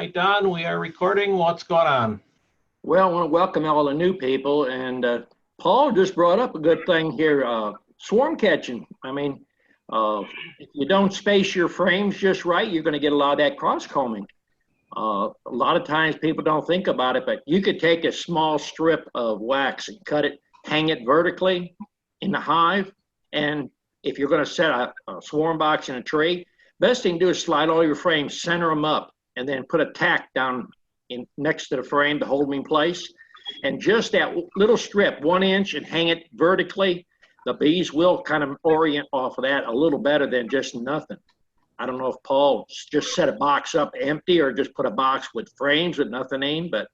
right, Don, we are recording. What's going on? Well, I want to welcome all the new people. And Paul just brought up a good thing here, swarm catching. I mean, if you don't space your frames just right, you're going to get a lot of that cross combing. A lot of times people don't think about it, but you could take a small strip of wax and cut it, hang it vertically in the hive. And if you're going to set a swarm box in a tray, best thing to do is slide all your frames, center them up, and then put a tack down next to the frame to hold them in place. And just that little strip, 1 inch, and hang it vertically, the bees will kind of orient off of that a little better than just nothing. I don't know if Paul just set a box up empty or just put a box with frames with nothing in, but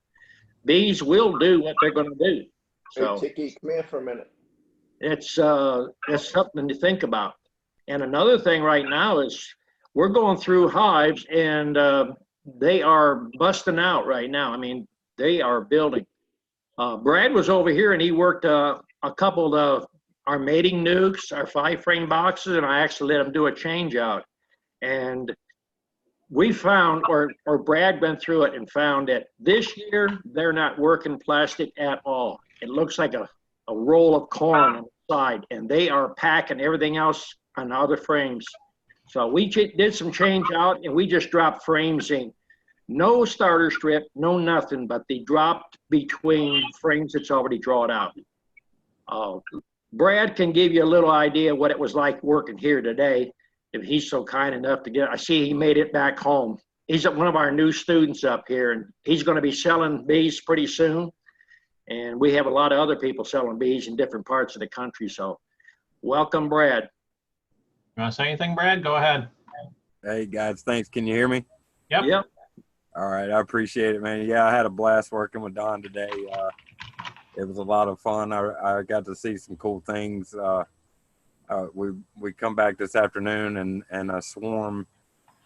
bees will do what they're going to do. So hey, Tiki, come here for a minute. It's something to think about. And another thing right now is we're going through hives, and they are busting out right now. I mean, they are building. Brad was over here, and he worked a couple of our mating nukes, our 5-frame boxes, and I actually let him do a change out. And we found, or Brad went through it and found that this year they're not working plastic at all. It looks like a roll of corn on the side, and they are packing everything else on other frames. So we did some change out, and we just dropped frames in. No starter strip, no nothing, but they dropped between frames that's already drawn out. Brad can give you a little idea what it was like working here today, if he's so kind enough to get. I see he made it back home. He's one of our new students up here, and he's going to be selling bees pretty soon. And we have a lot of other people selling bees in different parts of the country. So welcome, Brad. You want to say anything, Brad? Go ahead. Hey, guys, thanks. Can you hear me? Yep. Yep. All right, I appreciate it, man. Yeah, I had a blast working with Don today. It was a lot of fun. I got to see some cool things. We come back this afternoon, and a swarm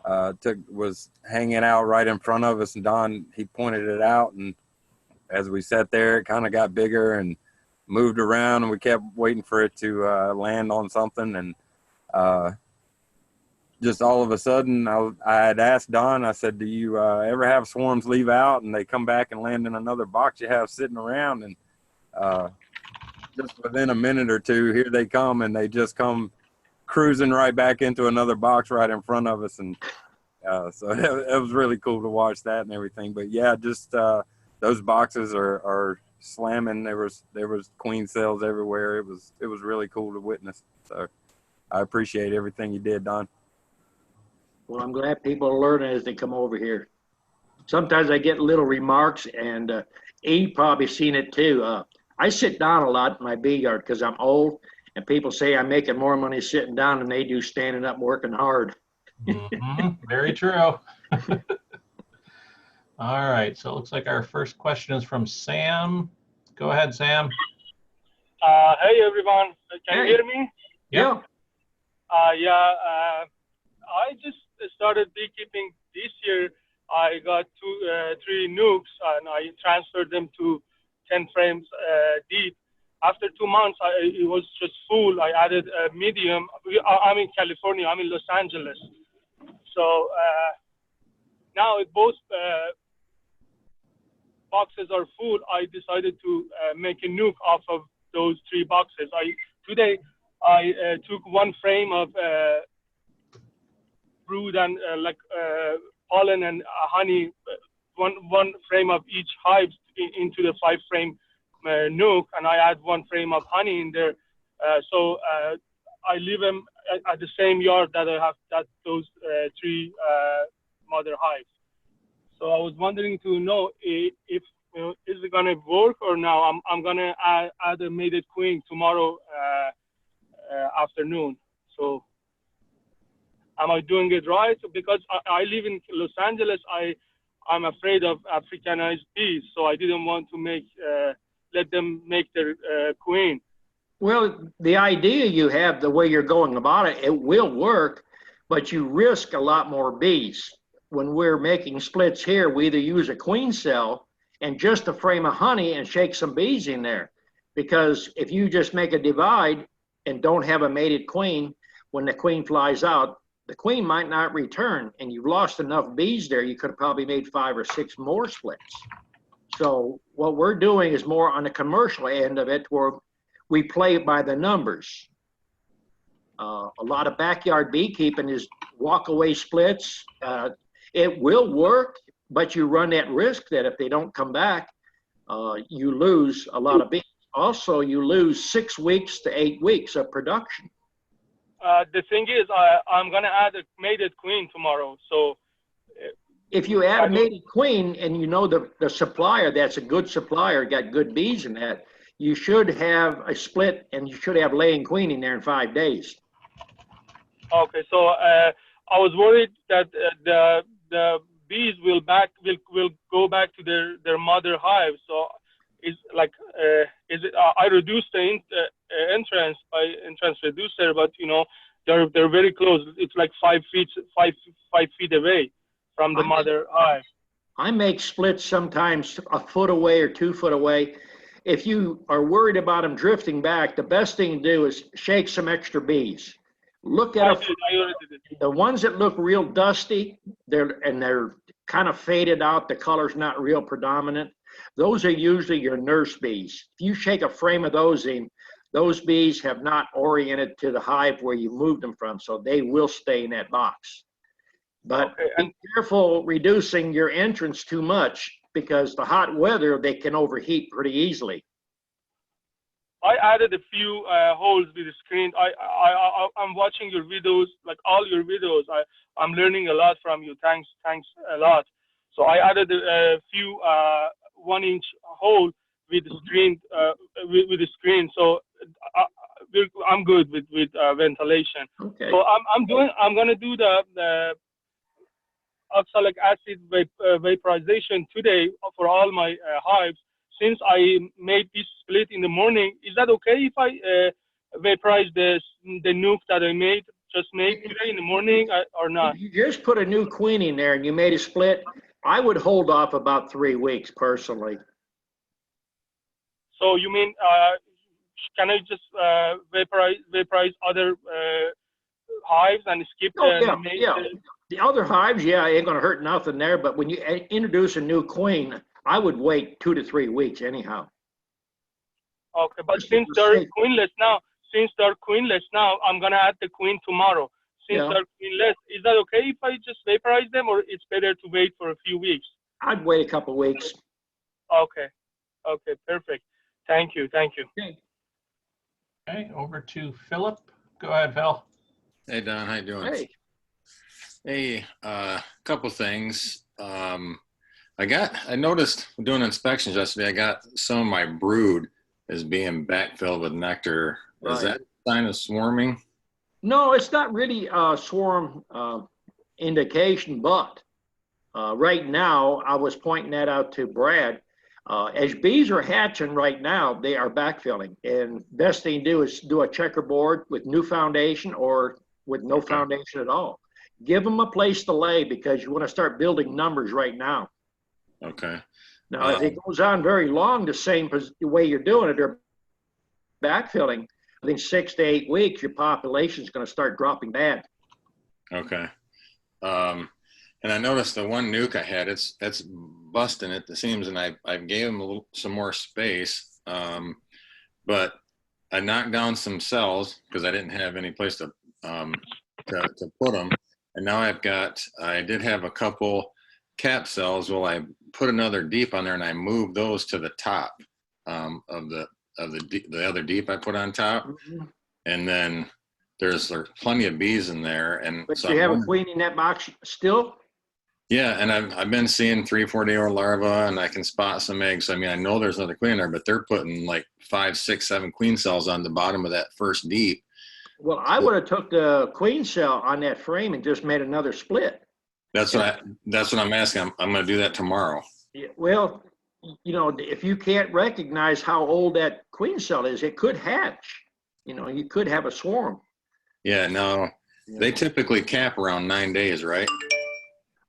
was hanging out right in front of us, and Don, he pointed it out, and as we sat there, it kind of got bigger and moved around, and we kept waiting for it to land on something, and just all of a sudden, I had asked Don, I said, do you ever have swarms leave out and they come back and land in another box you have sitting around? And just within a minute or two, here they come, and they just come cruising right back into another box right in front of us. And so it was really cool to watch that and everything. But yeah, just those boxes are slamming. There was queen cells everywhere. It was really cool to witness. So I appreciate everything you did, Don. Well, I'm glad people are learning as they come over here. Sometimes I get little remarks, and E probably seen it too. I sit down a lot in my bee yard because I'm old, and people say I'm making more money sitting down than they do standing up and working hard. Very true. All right, so it looks like our first question is from Sam. Go ahead, Sam. Hey, everyone. Can you hear me? Yep. I just started beekeeping this year. I got 3 nukes, and I transferred them to 10 frames deep. After 2 months, it was just full. I added a medium. I'm in California. I'm in Los Angeles. So now both boxes are full. I decided to make a nuke off of those 3 boxes. Today I took 1 frame of brood and pollen and honey, one frame of each hive into the 5-frame nuke, and I add 1 frame of honey in there. So I leave them at the same yard that I have those 3 mother hives. So I was wondering to know if is it gonna work or no? I'm gonna add a mated queen tomorrow afternoon. So am I doing it right? Because I live in Los Angeles, I'm afraid of Africanized bees, so I didn't want to let them make their queen. Well, the idea you have, the way you're going about it, it will work, but you risk a lot more bees. When we're making splits here, we either use a queen cell and just a frame of honey and shake some bees in there. Because if you just make a divide and don't have a mated queen, when the queen flies out, the queen might not return, and you've lost enough bees there, you could have probably made 5 or 6 more splits. So what we're doing is more on the commercial end of it, where we play by the numbers. A lot of backyard beekeeping is walk-away splits. It will work, but you run that risk that if they don't come back, you lose a lot of bees. Also, you lose 6 weeks to 8 weeks of production. The thing is, I'm gonna add a mated queen tomorrow. So if you add a mated queen and you know the supplier, that's a good supplier, got good bees in that, you should have a split and you should have laying queen in there in 5 days. Okay, so I was worried that the bees will go back to their mother hive. So is it I reduced the entrance by entrance reducer, but you know they're very close. It's like 5 feet away from the mother hive. I make splits sometimes a foot away or 2 foot away. If you are worried about them drifting back, the best thing to do is shake some extra bees. Look at the ones that look real dusty, they're kind of faded out, the color's not real predominant. Those are usually your nurse bees. If you shake a frame of those in, those bees have not oriented to the hive where you moved them from, so they will stay in that box. But be careful reducing your entrance too much, because the hot weather, they can overheat pretty easily. I added a few holes with the screen. I'm watching your videos, like all your videos. I'm learning a lot from you. Thanks a lot. So I added a few 1-inch hole with the screen. With the screen. So I'm good with ventilation. Okay. So I'm gonna do the oxalic acid vaporization today for all my hives. Since I made this split in the morning, is that okay if I vaporize the nuke that I just made today in the morning, or not? If you just put a new queen in there and you made a split, I would hold off about 3 weeks personally. So you mean, can I just vaporize other hives and skip the other hives? Yeah, ain't gonna hurt nothing there. But when you introduce a new queen, I would wait 2 to 3 weeks anyhow. Okay, but since they're queenless now, I'm gonna add the queen tomorrow. Since they're queenless, is that okay if I just vaporize them, or it's better to wait for a few weeks? I'd wait a couple of weeks. Okay, perfect. Thank you. Okay, over to Philip. Go ahead, Phil. Hey, Don, how you doing? Hey. Hey, couple things. I noticed doing inspections yesterday, I got some of my brood is being backfilled with nectar. Right. Is that a sign of swarming? No, it's not really a swarm indication, but right now, I was pointing that out to Brad. As bees are hatching right now, they are backfilling. And best thing to do is do a checkerboard with new foundation or with no foundation at all. Give them a place to lay, because you want to start building numbers right now. Okay. Now, if it goes on very long, the way you're doing it, they're backfilling. I think 6 to 8 weeks, your population is going to start dropping bad. Okay. And I noticed the one nuke I had, it's busting at the seams, and I gave them some more space, but I knocked down some cells because I didn't have any place to put them. And now I did have a couple cap cells. Well, I put another deep on there, and I moved those to the top of the other deep I put on top. Mm-hmm. And then there's plenty of bees in there. And but so you have a queen in that box still? Yeah, and I've been seeing 3-4 day old larvae, and I can spot some eggs. I mean, I know there's another queen in there, but they're putting like 5, 6, 7 queen cells on the bottom of that first deep. Well, I would have took the queen cell on that frame and just made another split. That's what I'm asking. I'm going to do that tomorrow. Yeah, well, you know, if you can't recognize how old that queen cell is, it could hatch. You know, you could have a swarm. Yeah, no, they typically cap around 9 days, right?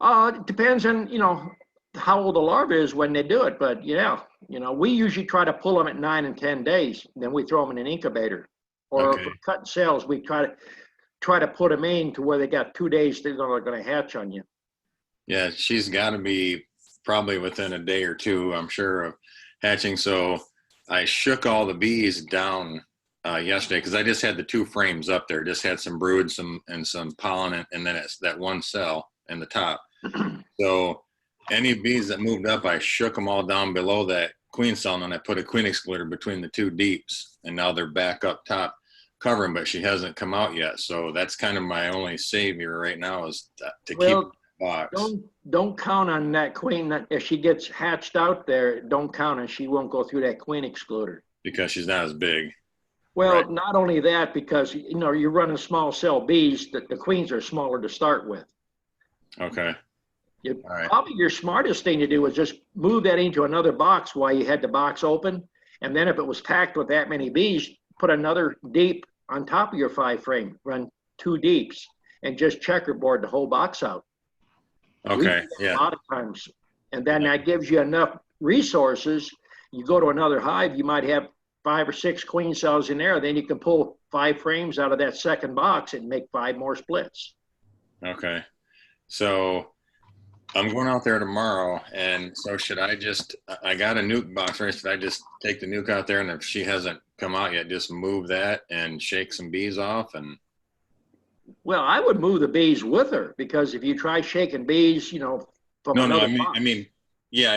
It depends on, you know, how old the larva is when they do it. But yeah, you know, we usually try to pull them at 9 and 10 days. Then we throw them in an incubator. Or for cut cells, we try to, try to put them in to where they got 2 days they're going to hatch on you. Yeah, she's got to be probably within a day or two, I'm sure, of hatching. So I shook all the bees down yesterday because I just had the 2 frames up there. Just had some brood, some pollen, and then it's that one cell in the top. So any bees that moved up, I shook them all down below that queen cell, and then I put a queen excluder between the 2 deeps, and now they're back up top covering, but she hasn't come out yet. So that's kind of my only savior right now is to keep the box. Don't count on that queen. That if she gets hatched out there, don't count on she won't go through that queen excluder. Because she's not as big. Well, Right. not only that, because you're running small cell bees, the queens are smaller to start with. Okay. All right. Probably your smartest thing to do is just move that into another box while you had the box open. And then if it was packed with that many bees, put another deep on top of your 5 frame, run 2 deeps, and just checkerboard the whole box out. Okay. Yeah. A lot of times. And then that gives you enough resources. You go to another hive, you might have 5 or 6 queen cells in there. Then you can pull 5 frames out of that second box and make 5 more splits. Okay. So I'm going out there tomorrow, and so should I just, I got a nuke box, right? Should I just take the nuke out there, and if she hasn't come out yet, just move that and shake some bees off? And Well, I would move the bees with her, because if you try shaking bees, from no, another I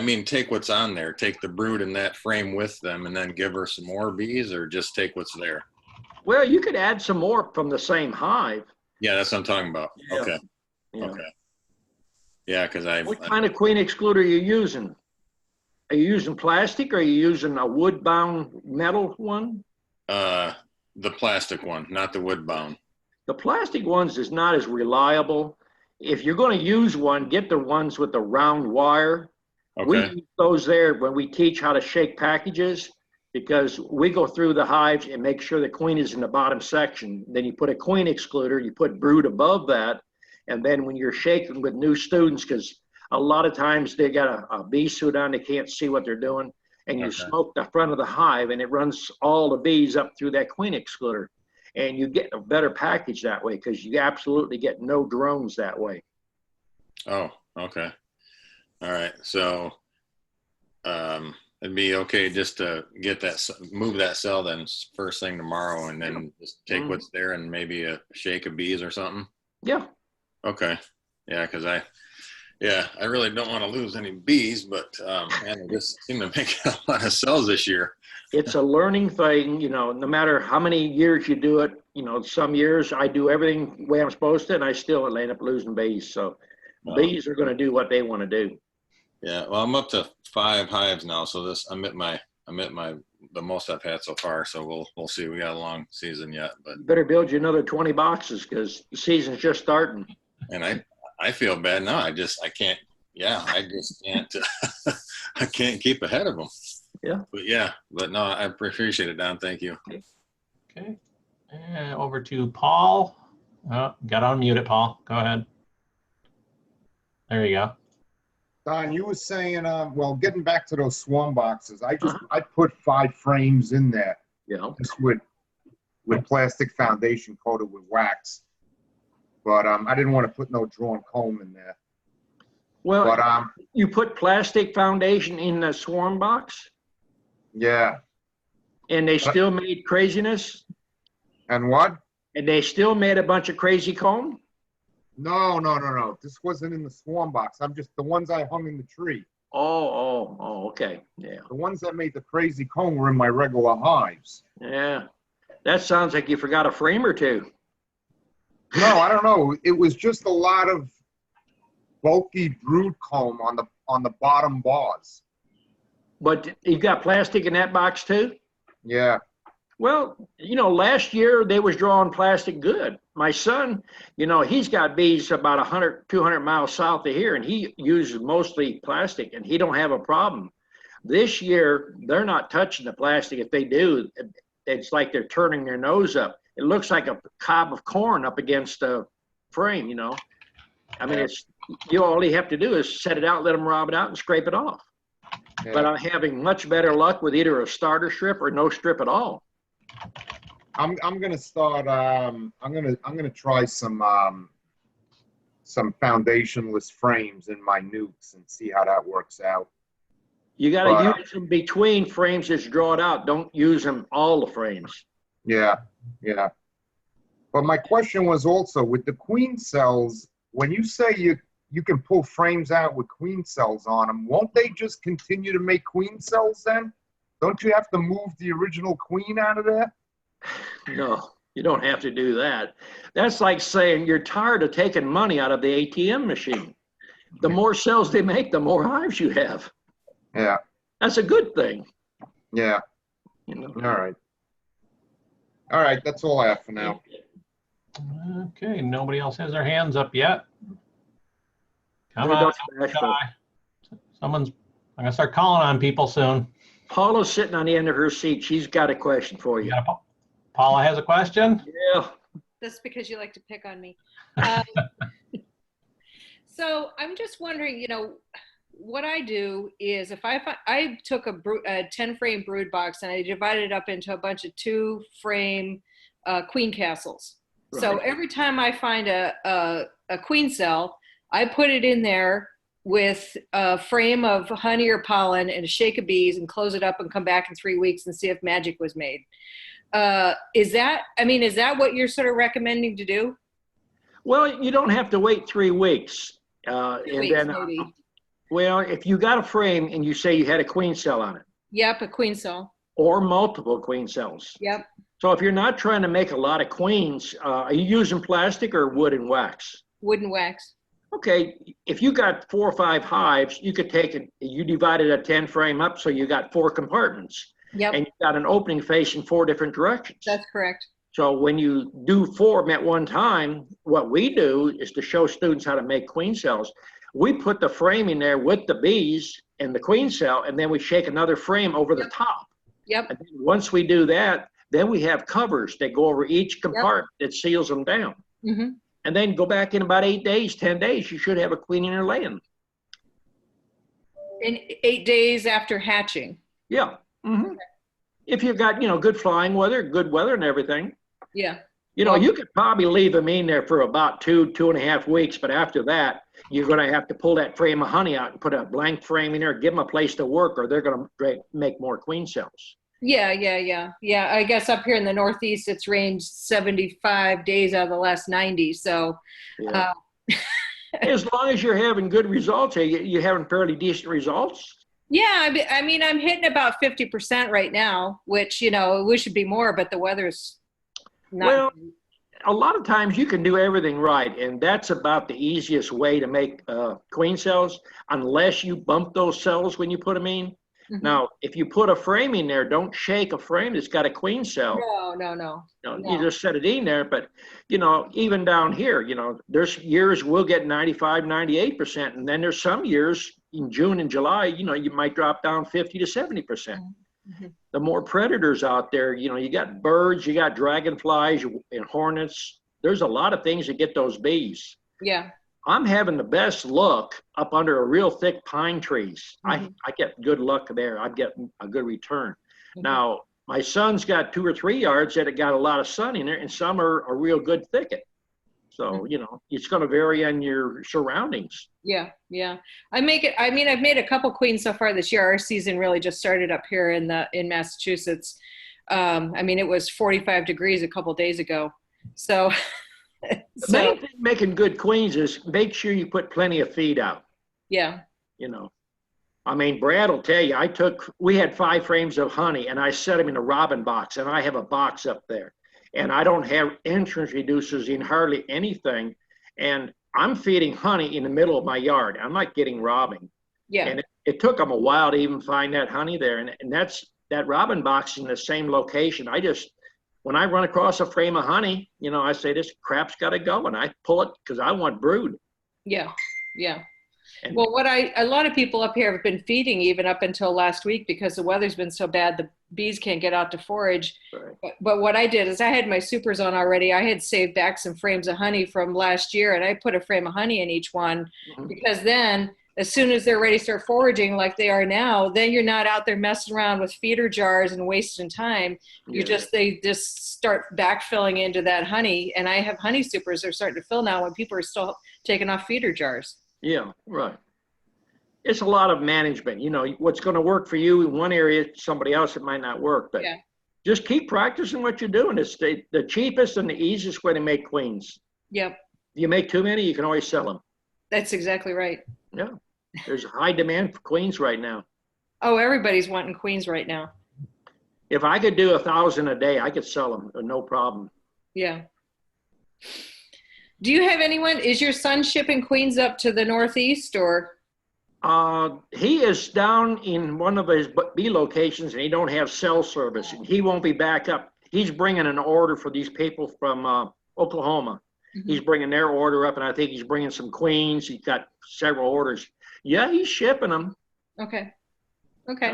mean, take what's on there, take the brood in that frame with them, and then give her some more bees, or just take what's there? Well, you could add some more from the same hive. Yeah, that's what I'm talking about. Yeah. Okay. Yeah. Okay. Yeah, because What kind of queen excluder are you using? Are you using plastic, or are you using a wood-bound metal one? the plastic one, not the wood bound. The plastic ones is not as reliable. If you're going to use one, get the ones with the round wire. We Okay. use those there when we teach how to shake packages, because we go through the hives and make sure the queen is in the bottom section. Then you put a queen excluder, you put brood above that. And then when you're shaking with new students, because a lot of times they got a bee suit on, they can't see what they're doing. And you Okay. smoke the front of the hive, and it runs all the bees up through that queen excluder. And you get a better package that way, because you absolutely get no drones that way. Oh, okay. All right. So it'd be okay just to get that, move that cell then first thing tomorrow, and then just take what's there and maybe a shake of bees or something. Yeah. Okay. Yeah, because I really don't want to lose any bees, but man, they just seem to make a lot of cells this year. It's a learning thing, no matter how many years you do it. Some years I do everything the way I'm supposed to, and I still end up losing bees. So bees are going to do what they want to do. Yeah. Well, I'm up to 5 hives now, so I'm at the most I've had so far. So we'll see. We got a long season yet, but You better build you another 20 boxes, because the season's just starting. and I feel bad now. I just can't. I can't keep ahead of them. Yeah. But no, I appreciate it, Don. Thank you. Okay. And over to Paul. Oh, got to unmute it, Paul. Go ahead. There you go. Don, you were saying, well, getting back to those swarm boxes, I put 5 frames in there, Yeah. just with plastic foundation coated with wax. But I didn't want to put no drawn comb in there. Well, But you put plastic foundation in the swarm box, yeah. and they still made craziness, And what? and they still made a bunch of crazy comb. No. This wasn't in the swarm box. I'm just the ones I hung in the tree. Oh, okay. Yeah. The ones that made the crazy comb were in my regular hives. Yeah. That sounds like you forgot a frame or two. No, I don't know. It was just a lot of bulky brood comb on the bottom bars. But you got plastic in that box too? Yeah. Well, last year they was drawing plastic good. My son, he's got bees about 100, 200 miles south of here, and he uses mostly plastic, and he don't have a problem. This year, they're not touching the plastic. If they do, it's like they're turning their nose up. It looks like a cob of corn up against a frame, I mean, all you have to do is set it out, let them rob it out, and scrape it off. Yeah. But I'm having much better luck with either a starter strip or no strip at all. I'm gonna start. I'm gonna try some foundationless frames in my nukes and see how that works out. You got to But, use them between frames that's drawn out. Don't use them all the frames. Yeah, yeah. But my question was also with the queen cells. When you say you can pull frames out with queen cells on them, won't they just continue to make queen cells then? Don't you have to move the original queen out of there? No, you don't have to do that. That's like saying you're tired of taking money out of the ATM machine. The more cells they make, the more hives you have. Yeah, That's a good thing. yeah. You know? All right, that's all I have for now. Okay, nobody else has their hands up yet. Come They're on, not don't bashful. shy. I'm gonna start calling on people soon. Paula's sitting on the end of her seat. She's got a question for you. Paula has a question? Yeah. That's because you like to pick on me. So I'm just wondering, you know, what I do is if I took a 10 frame brood box and I divided it up into a bunch of 2 frame queen castles. Right. So every time I find a queen cell, I put it in there with a frame of honey or pollen and a shake of bees and close it up and come back in 3 weeks and see if magic was made. Is that what you're sort of recommending to do? Well, you don't have to wait 3 weeks. 2 weeks, maybe. Well, if you got a frame and you say you had a queen cell on it. Yep, a queen cell. Or multiple queen cells. Yep. So if you're not trying to make a lot of queens, are you using plastic or wood and wax? Wood and wax. Okay, if you got 4 or 5 hives, you could take it, you divided a 10 frame up, so you got 4 compartments. Yep. And you got an opening facing 4 different directions. That's correct. So when you do 4 at one time, what we do is to show students how to make queen cells. We put the frame in there with the bees and the queen cell, and then we shake another frame over the top. Yep. And once we do that, then we have covers that go over each compartment that seals them down. Mm-hmm. And then go back in about 8 days, 10 days, you should have a queen in your laying. In 8 days after hatching? Yeah. Mm-hmm. Okay. If you've got, good flying weather, good weather and everything. Yeah. You could probably leave them in there for about 2.5 weeks, but after that, you're going to have to pull that frame of honey out and put a blank frame in there, give them a place to work, or they're going to make more queen cells. Yeah. I guess up here in the Northeast, it's ranged 75 days out of the last 90. So, yeah. As long as you're having good results, you're having fairly decent results. Yeah, I mean, I'm hitting about 50% right now, which, we should be more, but the weather's not. Well, a lot of times you can do everything right, and that's about the easiest way to make queen cells, unless you bump those cells when you put them in. Mm-hmm. Now, if you put a frame in there, don't shake a frame that's got a queen cell. No. You just set it in there. But, even down here, there's years we'll get 95, 98%. And then there's some years in June and July, you might drop down 50 to 70%. Mm-hmm. The more predators out there, you got birds, you got dragonflies and hornets. There's a lot of things that get those bees. Yeah. I'm having the best luck up under a real thick pine trees. Mm-hmm. I get good luck there. I get a good return. Mm-hmm. Now, my son's got 2 or 3 yards that have got a lot of sun in there, and some are a real good thicket. So, mm-hmm. It's going to vary on your surroundings. Yeah. I've made a couple queens so far this year. Our season really just started up here in Massachusetts. It was 45 degrees a couple days ago. So... The main thing making good queens is make sure you put plenty of feed out. Yeah. Brad will tell you, we had 5 frames of honey and I set them in a robin box, and I have a box up there, and I don't have entrance reducers in hardly anything. And I'm feeding honey in the middle of my yard. I'm not getting robbing. Yeah. And it took them a while to even find that honey there. And that robin box in the same location. When I run across a frame of honey, I say, this crap's got to go, and I pull it because I want brood. Yeah. And well, a lot of people up here have been feeding even up until last week because the weather's been so bad, the bees can't get out to forage. Right. But what I did is I had my supers on already. I had saved back some frames of honey from last year, and I put a frame of honey in each one, mm-hmm. because then as soon as they're ready to start foraging like they are now, then you're not out there messing around with feeder jars and wasting time. They just start backfilling into that honey. And I have honey supers that are starting to fill now when people are still taking off feeder jars. Yeah, right. It's a lot of management. You know, what's going to work for you in one area, somebody else, it might not work. But just keep practicing what you're doing. It's the cheapest and the easiest way to make queens. Yep. If you make too many, you can always sell them. That's exactly right. Yeah. There's high demand for queens right now. Oh, everybody's wanting queens right now. If I could do 1,000 a day, I could sell them, no problem. Yeah. Do you have anyone, is your son shipping queens up to the Northeast or? He is down in one of his B locations and he don't have cell service and he won't be back up. He's bringing an order for these people from Oklahoma. Mm-hmm. He's bringing their order up and I think he's bringing some queens. He's got several orders. Yeah, he's shipping them. Okay. Okay.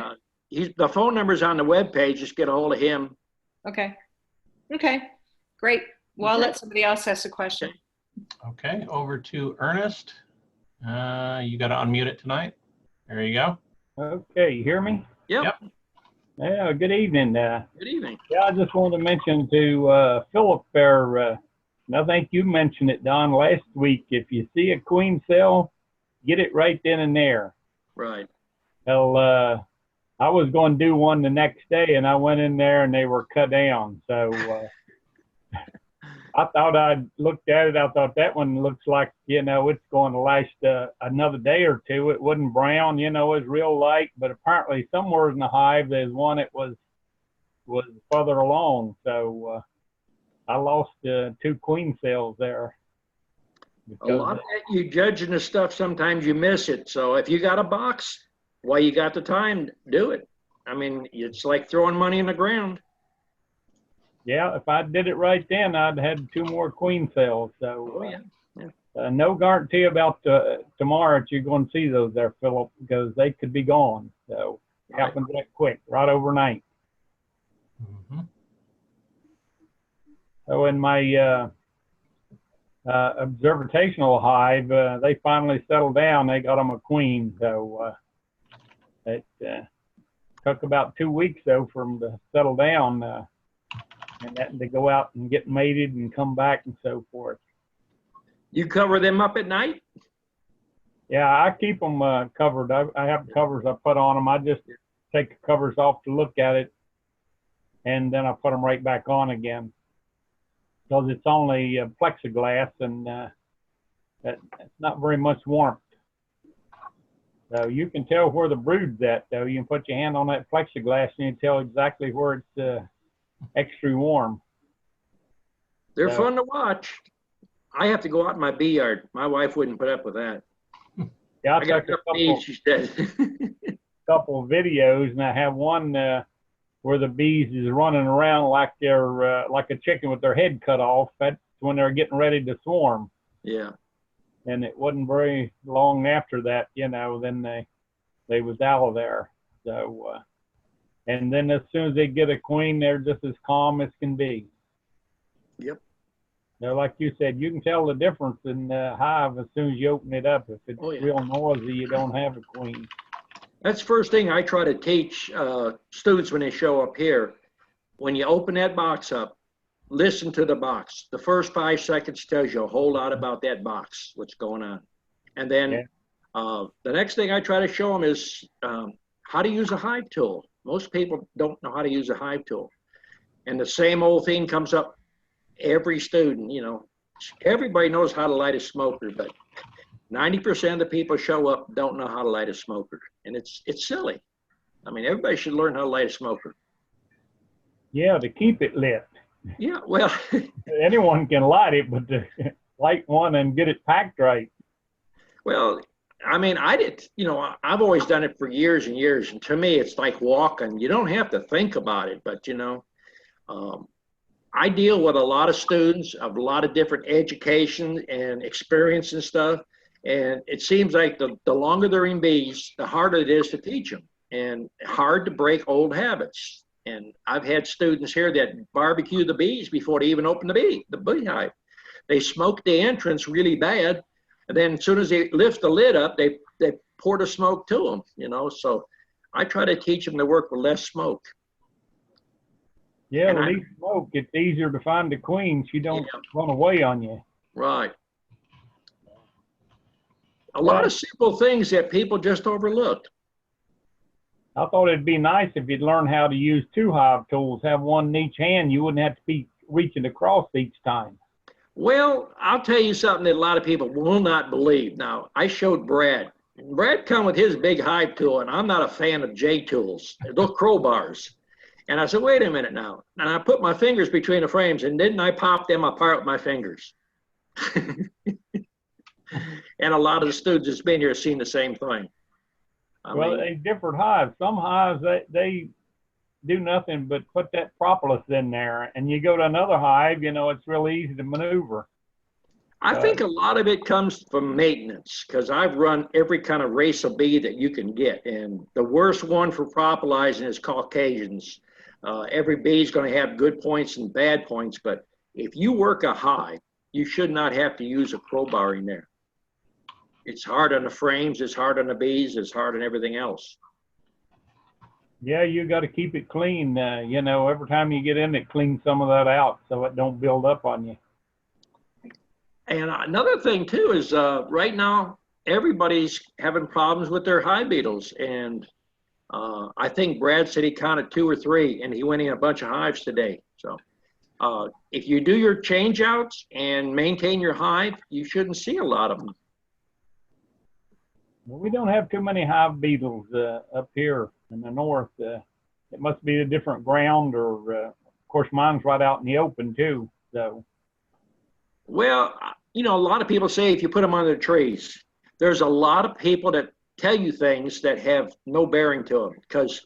The phone number's on the webpage. Just get a hold of him. Okay. Okay. Great. Well, I'll let somebody else ask a question. Okay, over to Ernest. You got to unmute it tonight. There you go. Okay, you hear me? Yep. Yeah, good evening. Good evening. Yeah, I just wanted to mention to Philip there, and I think you mentioned it, Don, last week. If you see a queen cell, get it right then and there. Right. Well, I was going to do one the next day, and I went in there, and they were cut down. So I thought I'd looked at it. I thought that one looks like, you know, it's going to last another day or two. It wasn't brown, you know, it was real light. But apparently somewhere in the hive, there's one that was further along. So I lost 2 queen cells there. A lot of that, you judging the stuff, sometimes you miss it. So if you got a box, while you got the time, do it. I mean, it's like throwing money in the ground. Yeah, if I did it right then, I'd had 2 more queen cells. So no guarantee about tomorrow that you're going to see those there, Philip, because they could be gone. So it happens that quick, right overnight. Mm-hmm. So in my observational hive, they finally settled down. They got them a queen. So it took about 2 weeks, though, for them to settle down. And that they go out and get mated and come back and so forth. You cover them up at night? Yeah, I keep them covered. I have covers I put on them. I just take the covers off to look at it, and then I put them right back on again. Because it's only plexiglass, and it's not very much warmth. So you can tell where the brood's at, though. You can put your hand on that plexiglass, and you can tell exactly where it's extra warm. They're fun to watch. I have to go out in my bee yard. My wife wouldn't put up with that. Yeah, I got a couple bees, she said. couple of videos, and I have one where the bees is running around like they're like a chicken with their head cut off. That's when they're getting ready to swarm. Yeah. And it wasn't very long after that, you know, then they was out of there. So and then as soon as they get a queen, they're just as calm as can be. Yep. Now, like you said, you can tell the difference in the hive as soon as you open it up. If it's real noisy, you don't have a queen. That's the first thing I try to teach students when they show up here. When you open that box up, listen to the box. The first 5 seconds tells you a whole lot about that box, what's going on. And then the next thing I try to show them is how to use a hive tool. Most people don't know how to use a hive tool. And the same old thing comes up every student, you know. Everybody knows how to light a smoker, but 90% of the people show up don't know how to light a smoker. And it's silly. I mean, everybody should learn how to light a smoker. Yeah, to keep it lit. Yeah, well. Anyone can light it, but to light one and get it packed right. Well, I mean, I've always done it for years and years. And to me, it's like walking. You don't have to think about it, but, you know, I deal with a lot of students of a lot of different education and experience and stuff. And it seems like the longer they're in bees, the harder it is to teach them and hard to break old habits. And I've had students here that barbecue the bees before they even open the beehive. They smoke the entrance really bad. And then as soon as they lift the lid up, they they pour the smoke to them, you know. So I try to teach them to work with less smoke. Yeah, And least smoke, it's easier to find the queen. She don't Yeah. run away on you. Right. A lot of simple things that people just overlook. I thought it'd be nice if you'd learn how to use 2 hive tools, have one in each hand. You wouldn't have to be reaching across each time. Well, I'll tell you something that a lot of people will not believe. Now, I showed Brad. Brad come with his big hive tool, and I'm not a fan of J tools, those crowbars. And I said, wait a minute now. And I put my fingers between the frames, and didn't I pop them apart with my fingers? And a lot of the students that's been here have seen the same thing. Well, they different hives. Some hives, they do nothing but put that propolis in there. And you go to another hive, you know, it's real easy to maneuver. I think a lot of it comes from maintenance, because I've run every kind of race of bee that you can get. And the worst one for propolizing is Caucasians. Every bee is going to have good points and bad points, but if you work a hive, you should not have to use a crowbar in there. It's hard on the frames, it's hard on the bees, it's hard on everything else. Yeah, you got to keep it clean. You know, every time you get in it, clean some of that out so it don't build up on you. And another thing too is right now, everybody's having problems with their hive beetles. And I think Brad said he counted 2 or 3, and he went in a bunch of hives today. So if you do your change outs and maintain your hive, you shouldn't see a lot of them. Well, we don't have too many hive beetles up here in the north. It must be a different ground, or of course mine's right out in the open too. So, well, you know, a lot of people say if you put them under the trees, there's a lot of people that tell you things that have no bearing to them. Because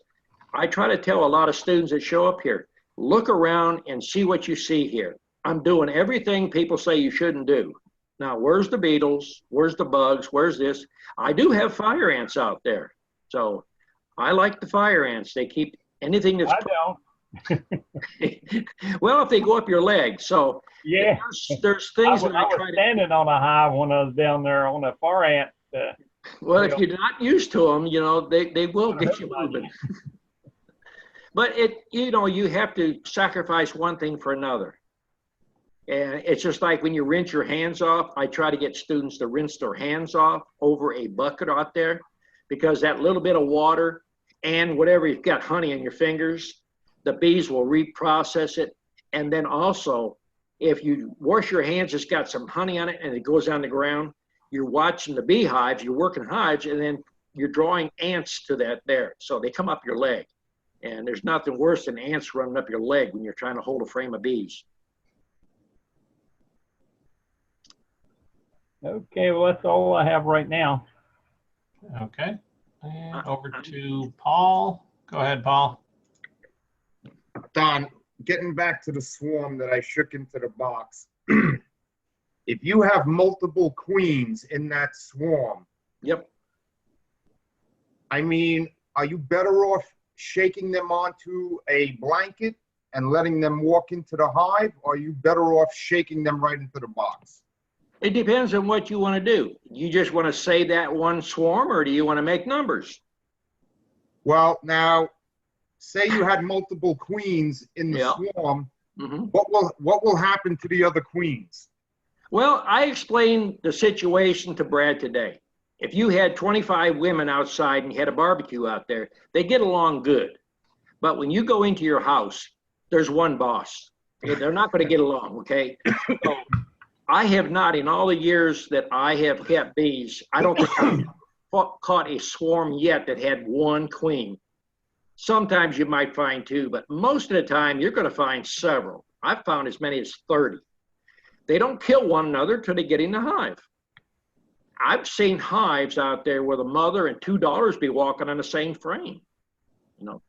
I try to tell a lot of students that show up here, look around and see what you see here. I'm doing everything people say you shouldn't do. Now, where's the beetles? Where's the bugs? Where's this? I do have fire ants out there. So I like the fire ants. They keep anything that's... I don't. Well, if they go up your leg. So yeah, there's things that I was standing on a hive when I was down there on a fire ant. Well, if you're not used to them, you know, they will get you moving. But you know, you have to sacrifice one thing for another. And it's just like when you rinse your hands off, I try to get students to rinse their hands off over a bucket out there, because that little bit of water and whatever you've got honey in your fingers, the bees will reprocess it. And then also, if you wash your hands, it's got some honey on it and it goes on the ground, you're watching the beehives, you're working hives, and then you're drawing ants to that there. So they come up your leg. And there's nothing worse than ants running up your leg when you're trying to hold a frame of bees. Okay, well, that's all I have right now. Okay. And over to Paul. Go ahead, Paul. Don, getting back to the swarm that I shook into the box. If you have multiple queens in that swarm, Yep. I mean, are you better off shaking them onto a blanket and letting them walk into the hive, or are you better off shaking them right into the box? It depends on what you want to do. You just want to say that one swarm, or do you want to make numbers? Well, now, say you had multiple queens in the Yeah. swarm, Mm-hmm. what will happen to the other queens? Well, I explained the situation to Brad today. If you had 25 women outside and you had a barbecue out there, they get along good. But when you go into your house, there's one boss. They're not going to get along, okay? So I have not, in all the years that I have kept bees, I don't think I've caught a swarm yet that had one queen. Sometimes you might find 2, but most of the time you're going to find several. I've found as many as 30. They don't kill one another till they get in the hive. I've seen hives out there where the mother and 2 daughters be walking on the same frame, you know.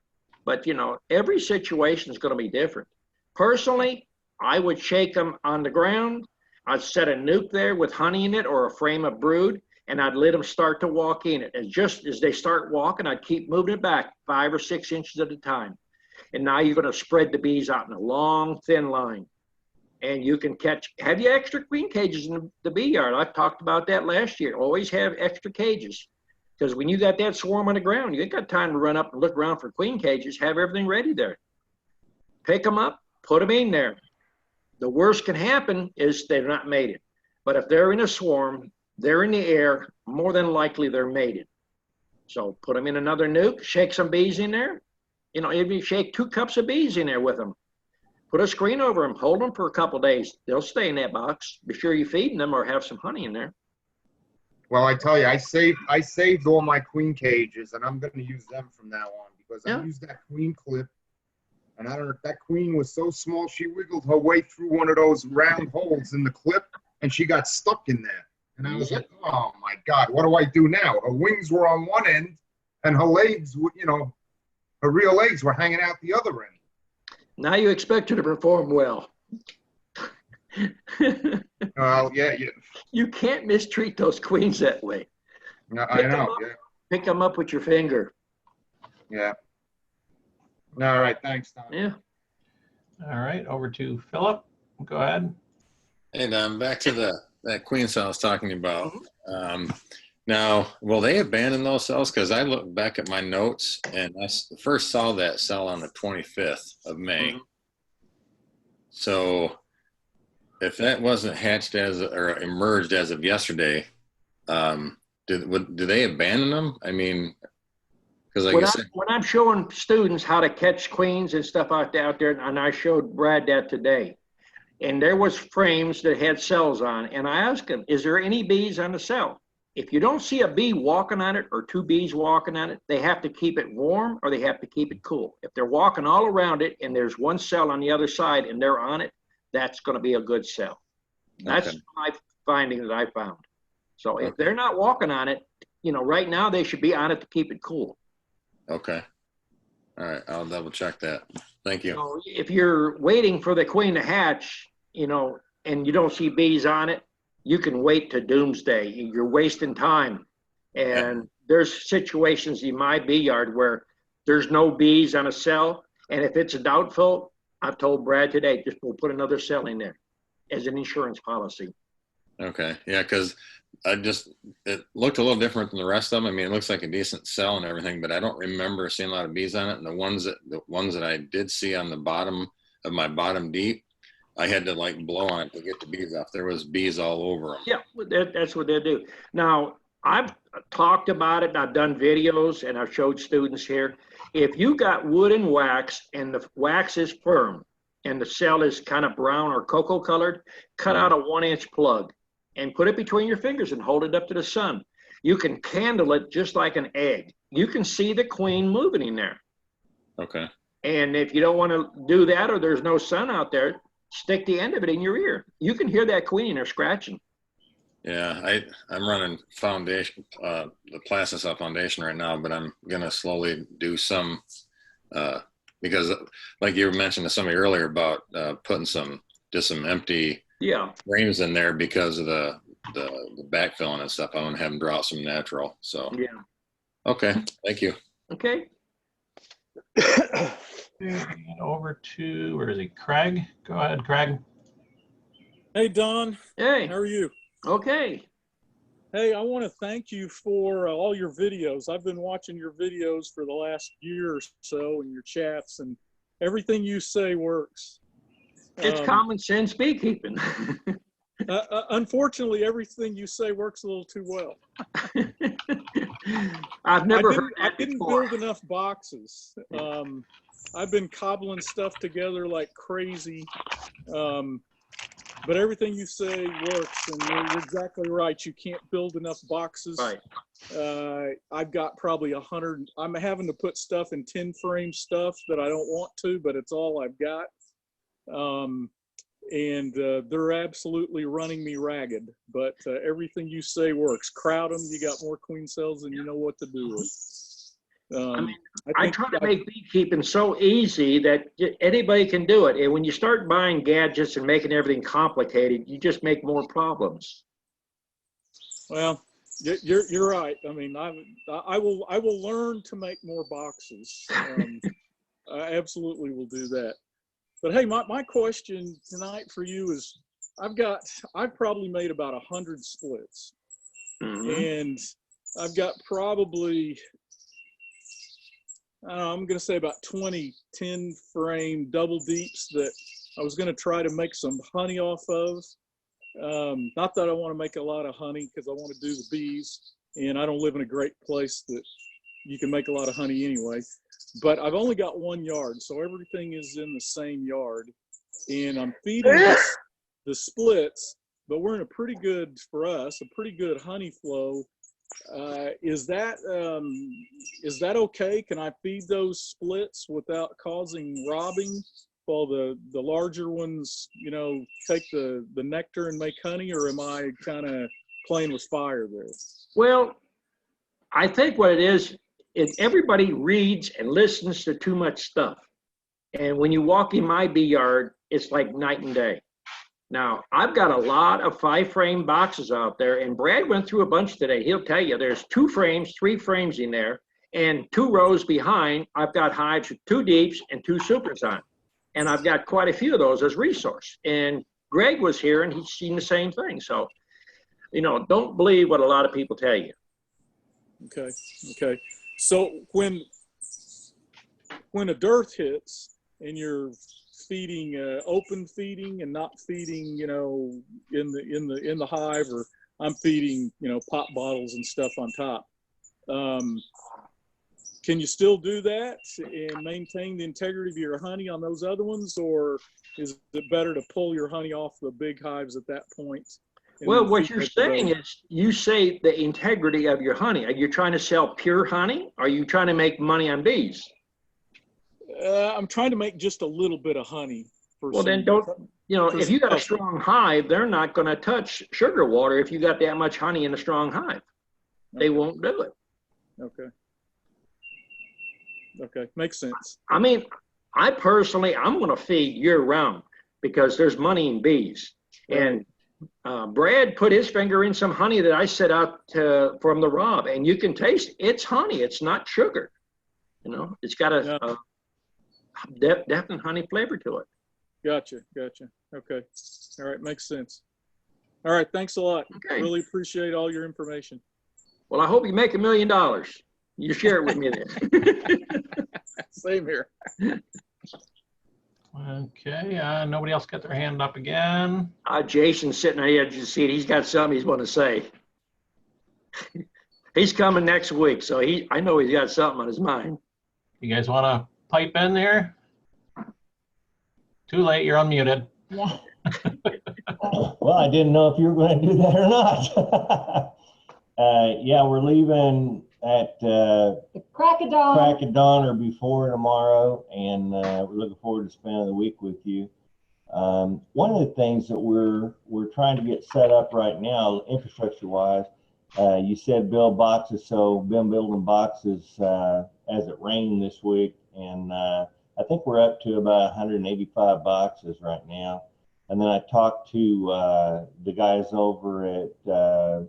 But, you know, every situation is going to be different. Personally, I would shake them on the ground. I'd set a nuke there with honey in it or a frame of brood, and I'd let them start to walk in it. And just as they start walking, I'd keep moving it back 5 or 6 inches at a time. And now you're going to spread the bees out in a long, thin line. And you can have you extra queen cages in the bee yard. I've talked about that last year. Always have extra cages. Because when you got that swarm on the ground, you ain't got time to run up and look around for queen cages. Have everything ready there. Pick them up, put them in there. The worst can happen is they're not mated. But if they're in a swarm, they're in the air, more than likely they're mated. So put them in another nuke, shake some bees in there. You know, if you shake 2 cups of bees in there with them, put a screen over them, hold them for a couple of days. They'll stay in that box. Be sure you're feeding them or have some honey in there. Well, I tell you, I saved all my queen cages, and I'm going to use them from now on because I used that queen clip. And I don't know if that queen was so small, she wiggled her way through one of those round holes in the clip, and she got stuck in there. And I was like, oh my God, what do I do now? Her wings were on one end, and her legs, you know, her real legs were hanging out the other end. Now you expect her to perform well. Well, yeah. You can't mistreat those queens that way. I know, yeah. Pick them up with your finger. Yeah. All right, thanks, Tom. Yeah. All right, over to Philip. Go ahead. And back to that queen cell I was talking about. Now, will they abandon those cells? Because I look back at my notes, and I first saw that cell on the 25th of May. So if that wasn't hatched or emerged as of yesterday, do they abandon them? I mean, because like when I'm showing students how to catch queens and stuff out there, and I showed Brad that today, and there was frames that had cells on, and I asked him, is there any bees on the cell? If you don't see a bee walking on it or 2 bees walking on it, they have to keep it warm or they have to keep it cool. If they're walking all around it and there's one cell on the other side and they're on it, that's going to be a good cell. That's my finding that I found. So if they're not walking on it, you know, right now they should be on it to keep it cool. Okay. All right. I'll double check that. Thank you. So if you're waiting for the queen to hatch, you know, and you don't see bees on it, you can wait to doomsday. You're wasting time. And there's situations in my bee yard where there's no bees on a cell. And if it's doubtful, I've told Brad today, just we'll put another cell in there as an insurance policy. Okay. Yeah, because it looked a little different than the rest of them. I mean, it looks like a decent cell and everything, but I don't remember seeing a lot of bees on it. And the ones that I did see on the bottom of my bottom deep, I had to like blow on it to get the bees off. There was bees all over them. Yeah, that's what they do. Now, I've talked about it, I've done videos, and I've showed students here. If you got wood and wax, and the wax is firm, and the cell is kind of brown or cocoa colored, cut out a 1-inch plug and put it between your fingers and hold it up to the sun. You can candle it just like an egg. You can see the queen moving in there. Okay. And if you don't want to do that or there's no sun out there, stick the end of it in your ear. You can hear that queen in there scratching. Yeah, I'm running foundation, the Plasticell Foundation right now, but I'm gonna slowly do some because, like you mentioned to somebody earlier about putting some empty frames in there because of the backfilling and stuff. I want to have them draw out some natural. So okay, thank you. Okay. Over to, where is he? Craig. Go ahead, Craig. Hey, Don. Hey. How are you? Okay. Hey, I want to thank you for all your videos. I've been watching your videos for the last year or so and your chats, and everything you say works. It's common sense beekeeping. Unfortunately, everything you say works a little too well. I've never heard that I didn't before. build enough boxes. I've been cobbling stuff together like crazy. But everything you say works, and you're exactly right. You can't build enough boxes. Right. I've got probably 100. I'm having to put stuff in 10 frame stuff that I don't want to, but it's all I've got. And they're absolutely running me ragged, but everything you say works. Crowd them, you got more queen cells than you know what to do with. I try to make beekeeping so easy that anybody can do it. And when you start buying gadgets and making everything complicated, you just make more problems. Well, you're right. I mean, I will learn to make more boxes. I absolutely will do that. But hey, my question tonight for you is, I've probably made about 100 splits, and I've got probably, I'm going to say about 20 10 frame double deeps that I was going to try to make some honey off of. Not that I want to make a lot of honey, because I want to do the bees, and I don't live in a great place that you can make a lot of honey anyway. But I've only got 1 yard, so everything is in the same yard, and I'm feeding the splits, but we're in a pretty good, for us, a pretty good honey flow. Is that okay? Can I feed those splits without causing robbing, while the larger ones, you know, take the nectar and make honey, or am I kind of playing with fire there? Well, I think what it is everybody reads and listens to too much stuff. And when you walk in my bee yard, it's like night and day. Now, I've got a lot of 5-frame boxes out there, and Brad went through a bunch today. He'll tell you there's 2 frames, 3 frames in there, and 2 rows behind, I've got hives with 2 deeps and 2 supers on. And I've got quite a few of those as resource. And Greg was here, and he's seen the same thing. So, you know, don't believe what a lot of people tell you. Okay, okay. So when a dearth hits and you're feeding open feeding and not feeding, you know, in the hive, or I'm feeding, you know, pop bottles and stuff on top, can you still do that and maintain the integrity of your honey on those other ones, or is it better to pull your honey off the big hives at that point? Well, what you're saying is, you say the integrity of your honey. Are you trying to sell pure honey? Or are you trying to make money on bees? I'm trying to make just a little bit of honey. Well, then don't, you know, if you got a strong hive, they're not going to touch sugar water if you got that much honey in a strong hive. They won't do it. Okay. Okay, makes sense. I mean, I personally, I'm going to feed year round because there's money in bees. And Brad put his finger in some honey that I set out from the Rob, and you can taste it's honey. It's not sugar. You know, it's got a definite honey flavor to it. Gotcha. Okay. All right, makes sense. All right, thanks a lot. Okay. Really appreciate all your information. Well, I hope you make $1 million. You share it with me then. Same here. Okay, nobody else got their hand up again. Jason's sitting on the edge of the seat. He's got something he's going to say. He's coming next week, so I know he's got something on his mind. You guys want to pipe in there? Too late, you're unmuted. Yeah. Well, I didn't know if you were going to do that or not. Yeah, we're leaving at crack of dawn or before tomorrow, and we're looking forward to spending the week with you. One of the things that we're trying to get set up right now, infrastructure-wise, you said build boxes, so been building boxes as it rained this week, and I think we're up to about 185 boxes right now. And then I talked to the guys over at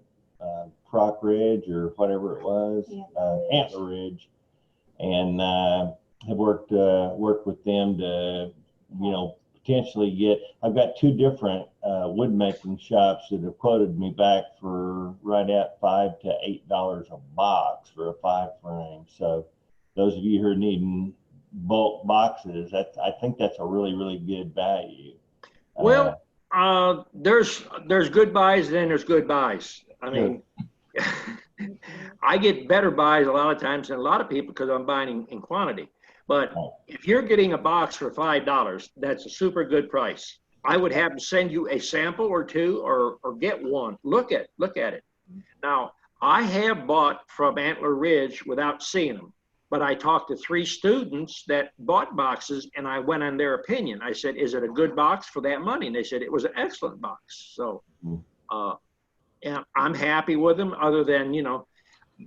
Croc Ridge or whatever it was, Antler Ridge, and have worked with them to, you know, potentially get. I've got 2 different wood making shops that have quoted me back for right at $5 to $8 a box for a 5-frame. So those of you who are needing bulk boxes, I think that's a really good value. Well, there's good buys and then there's good buys. I mean, I get better buys a lot of times than a lot of people because I'm buying in quantity. But if you're getting a box for $5, that's a super good price. I would have to send you a sample or 2 or get one. Look at it. Now, I have bought from Antler Ridge without seeing them, but I talked to 3 students that bought boxes, and I went on their opinion. I said, is it a good box for that money? And they said it was an excellent box. So and I'm happy with them, other than, you know,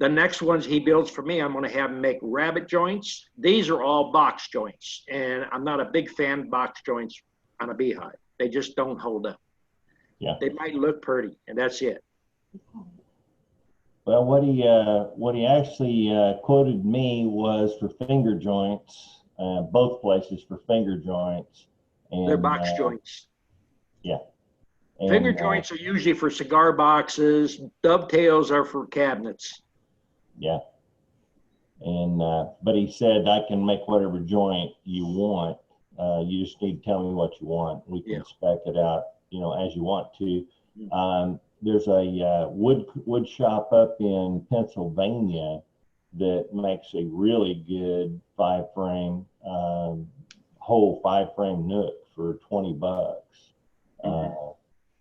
the next ones he builds for me, I'm going to have him make rabbit joints. These are all box joints, and I'm not a big fan of box joints on a beehive. They just don't hold up. Yeah. They might look pretty, and that's it. Well, what he actually quoted me was for finger joints, both places for finger joints. And, they're box joints. Yeah. And, finger joints are usually for cigar boxes. Dovetails are for cabinets. Yeah. And, but he said, I can make whatever joint you want. You just need to tell me what you want. We can spec it out, you know, as you want to. There's a wood shop up in Pennsylvania that makes a really good 5-frame, whole 5-frame Nook for $20.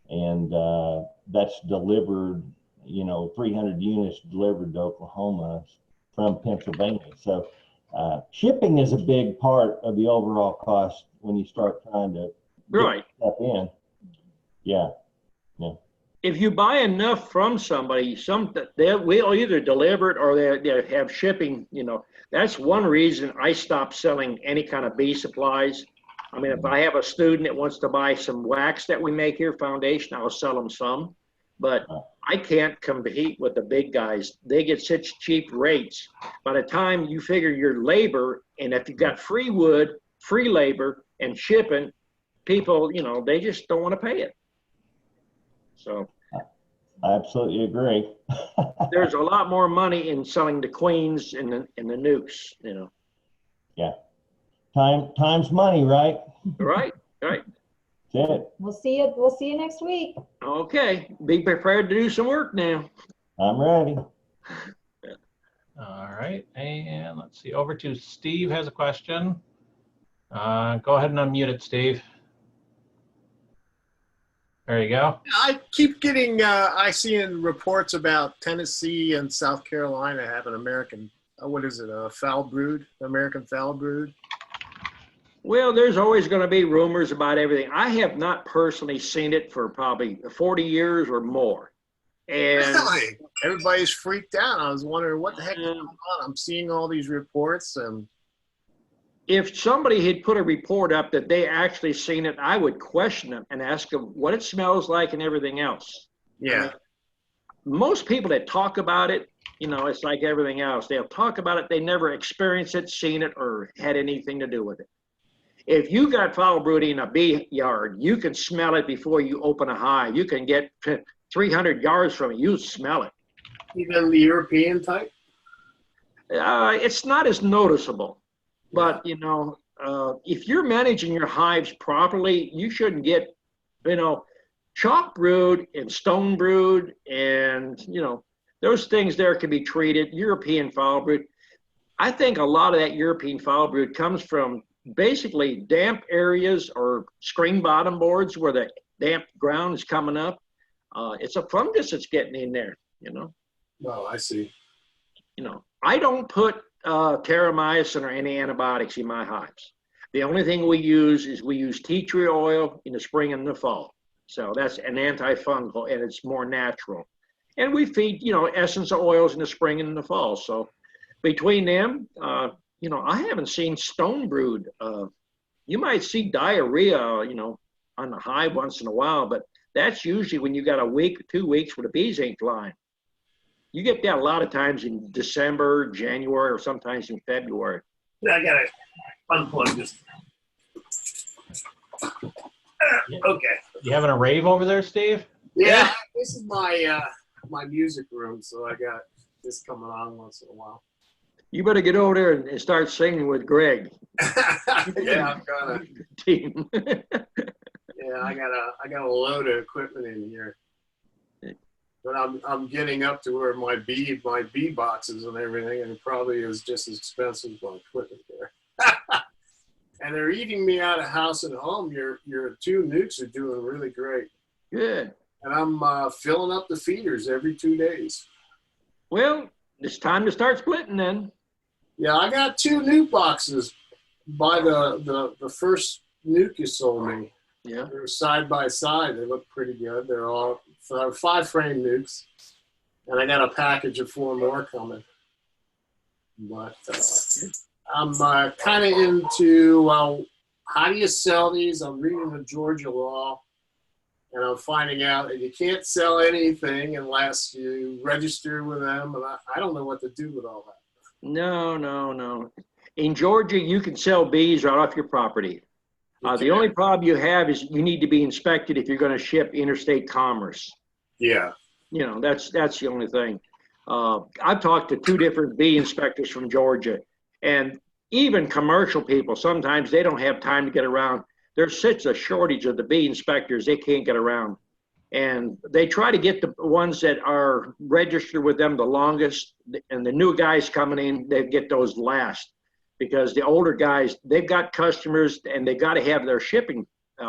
And that's delivered, you know, 300 units delivered to Oklahoma from Pennsylvania. So shipping is a big part of the overall cost when you start trying to get stuff in. Yeah. If you buy enough from somebody, they will either deliver it or they have shipping. You know, that's one reason I stopped selling any kind of bee supplies. I mean, if I have a student that wants to buy some wax that we make here, foundation, I'll sell them some. But I can't compete with the big guys. They get such cheap rates. By the time you figure your labor, and if you've got free wood, free labor, and shipping, people, you know, they just don't want to pay it. So I absolutely agree. there's a lot more money in selling the queens and the nukes, you know. Yeah. Time's money, right? Right. That's it. We'll see you. We'll see you next week. Okay. Be prepared to do some work now. I'm ready. All right, and let's see, over to Steve has a question. Go ahead and unmute it, Steve. There you go. I keep getting, I see in reports about Tennessee and South Carolina have an American, what is it, a foul brood, American foul brood? Well, there's always going to be rumors about everything. I have not personally seen it for probably 40 years or more. And really? Everybody's freaked out. I was wondering what the heck is going on. I'm seeing all these reports. And if somebody had put a report up that they actually seen it, I would question them and ask them what it smells like and everything else. Yeah. I mean, most people that talk about it, you know, it's like everything else. They'll talk about it. They never experienced it, seen it, or had anything to do with it. If you got foul brooding in a bee yard, you can smell it before you open a hive. You can get 300 yards from it. You smell it. Even the European type? It's not as noticeable. But, you know, if you're managing your hives properly, you shouldn't get, you know, chalk brood and stone brood and, you know, those things there can be treated. European foul brood. I think a lot of that European foul brood comes from basically damp areas or screen bottom boards where the damp ground is coming up. It's a fungus that's getting in there, you know. Oh, I see. You know, I don't put terramycin or any antibiotics in my hives. The only thing we use is we use tea tree oil in the spring and the fall. So that's an antifungal and it's more natural. And we feed, you know, essential oils in the spring and the fall. So between them, you know, I haven't seen stone brood. You might see diarrhea, you know, on the hive once in a while, but that's usually when you got a week, 2 weeks where the bees ain't flying. You get that a lot of times in December, January, or sometimes in February. I got to unplug this. Okay. You having a rave over there, Steve? Yeah, this is my my music room, so I got this coming on once in a while. You better get over there and start singing with Greg. Yeah, I'm gonna. Team. Yeah, I got a load of equipment in here, but I'm getting up to where my bee boxes and everything, and it probably is just as expensive as my equipment there. And they're eating me out of house and home. Your 2 nukes are doing really great. Good. And I'm filling up the feeders every 2 days. Well, it's time to start splitting then. Yeah, I got 2 nuke boxes by the first nuke you sold me. Yeah. They're side by side. They look pretty good. They're all 5-frame nukes. And I got a package of 4 more coming. But I'm kind of into, how do you sell these? I'm reading the Georgia law. And I'm finding out that you can't sell anything unless you register with them. And I don't know what to do with all that. No. In Georgia, you can sell bees right off your property. The only problem you have is you need to be inspected if you're going to ship interstate commerce. Yeah. You know, that's the only thing. I've talked to 2 different bee inspectors from Georgia, and even commercial people, sometimes they don't have time to get around. There's such a shortage of the bee inspectors, they can't get around. And they try to get the ones that are registered with them the longest, and the new guys coming in, they get those last. Because the older guys, they've got customers and they got to have their shipping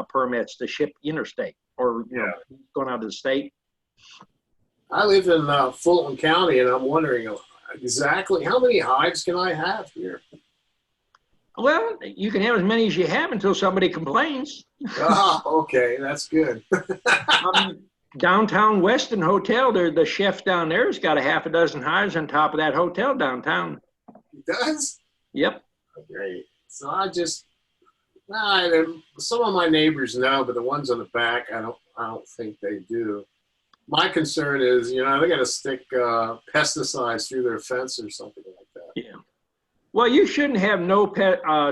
permits to ship interstate or going out of the state. I live in Fulton County, and I'm wondering exactly how many hives can I have here? Well, you can have as many as you have until somebody complains. Ah, okay, that's good. Downtown Weston Hotel, the chef down there has got a half a dozen hives on top of that hotel downtown. He does? Yep. Great. So some of my neighbors know, but the ones on the back, I don't think they do. My concern is, they got to stick pesticides through their fence or something like that. Yeah. Well, you shouldn't have no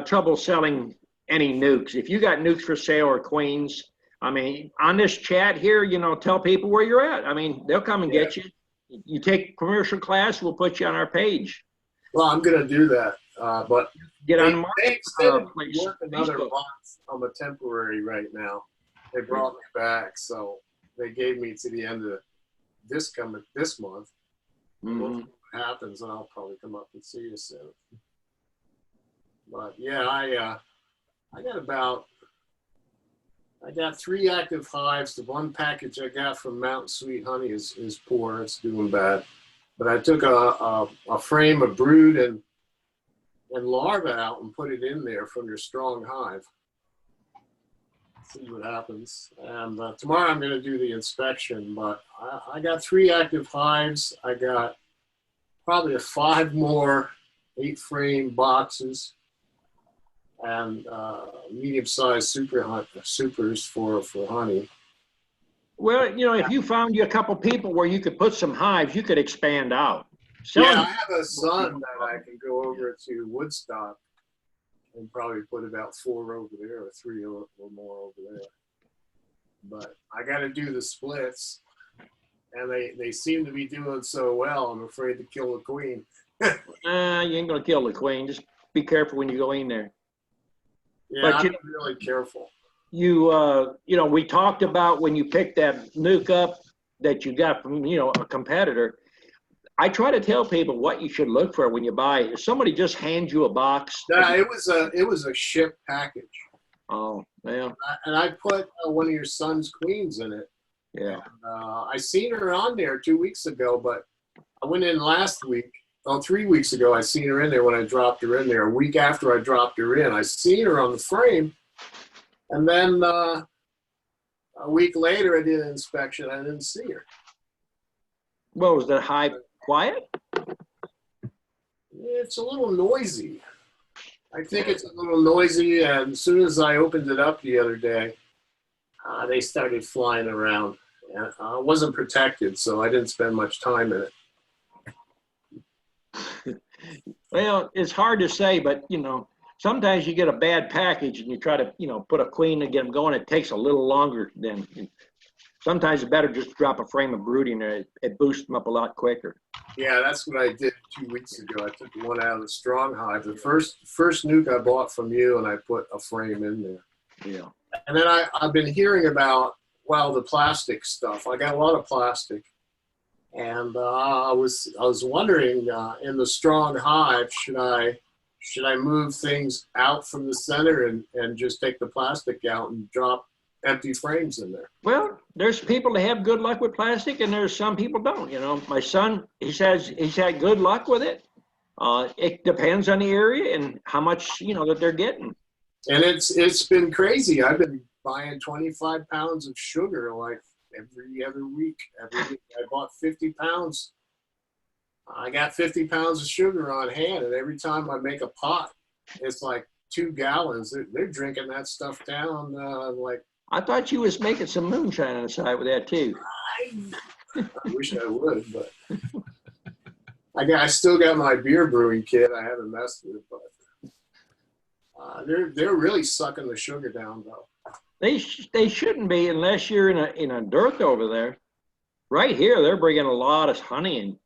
trouble selling any nukes. If you got nukes for sale or queens, I mean, on this chat here, tell people where you're at. I mean, they'll come and get you. You take commercial class, we'll put you on our page. Well, I'm going to do that, but get on the they extended work another month. I'm a temporary right now. They brought me back, so they gave me to the end of this month. Mm-hmm. We'll see what happens, and I'll probably come up and see you soon. But yeah, I got 3 active hives. The one package I got from Mountain Sweet Honey is poor. It's doing bad. But I took a frame of brood and larva out and put it in there from your strong hive. See what happens. And tomorrow I'm going to do the inspection. But I got 3 active hives. I got probably 5 more 8-frame boxes and medium-sized supers for honey. Well, if you found you a couple people where you could put some hives, you could expand out. Yeah, I have a son that I can go over to Woodstock and probably put about 4 over there or 3 or more over there. But I got to do the splits, and they seem to be doing so well. I'm afraid to kill the queen. You ain't gonna kill the queen. Just be careful when you go in there. Yeah, but I'm really careful. We talked about when you picked that nuke up that you got from, a competitor. I try to tell people what you should look for when you buy. If somebody just hands you a box. Yeah, it was a ship package. Oh, yeah. And I put one of your son's queens in it. Yeah. And, I seen her on there 2 weeks ago, but I went in last week. 3 weeks ago, I seen her in there when I dropped her in there. A week after I dropped her in, I seen her on the frame. And then a week later, I did an inspection. I didn't see her. Well, was the hive quiet? It's a little noisy. I think it's a little noisy. And as soon as I opened it up the other day, they started flying around. And I wasn't protected, so I didn't spend much time in it. Well, it's hard to say, but sometimes you get a bad package and you try to put a queen and get them going. It takes a little longer than. Sometimes it's better just to drop a frame of brood in there. It boosts them up a lot quicker. Yeah, that's what I did 2 weeks ago. I took one out of the strong hive, the first nuke I bought from you, and I put a frame in there. Yeah. And then I've been hearing about the plastic stuff. I got a lot of plastic. And I was wondering, in the strong hive, should I move things out from the center and just take the plastic out and drop empty frames in there? Well, there's people that have good luck with plastic, and there's some people don't. My son, he says he's had good luck with it. It depends on the area and how much that they're getting. And it's been crazy. I've been buying 25 pounds of sugar like every other week. Every week I bought 50 pounds. I got 50 pounds of sugar on hand, and every time I make a pot, it's like 2 gallons. They're drinking that stuff down like. I thought you was making some moonshine on the side with that too. I wish I would, but I still got my beer brewing kit. I haven't messed with it, but they're really sucking the sugar down though. They shouldn't be unless you're in a dearth over there. Right here, they're bringing a lot of honey in.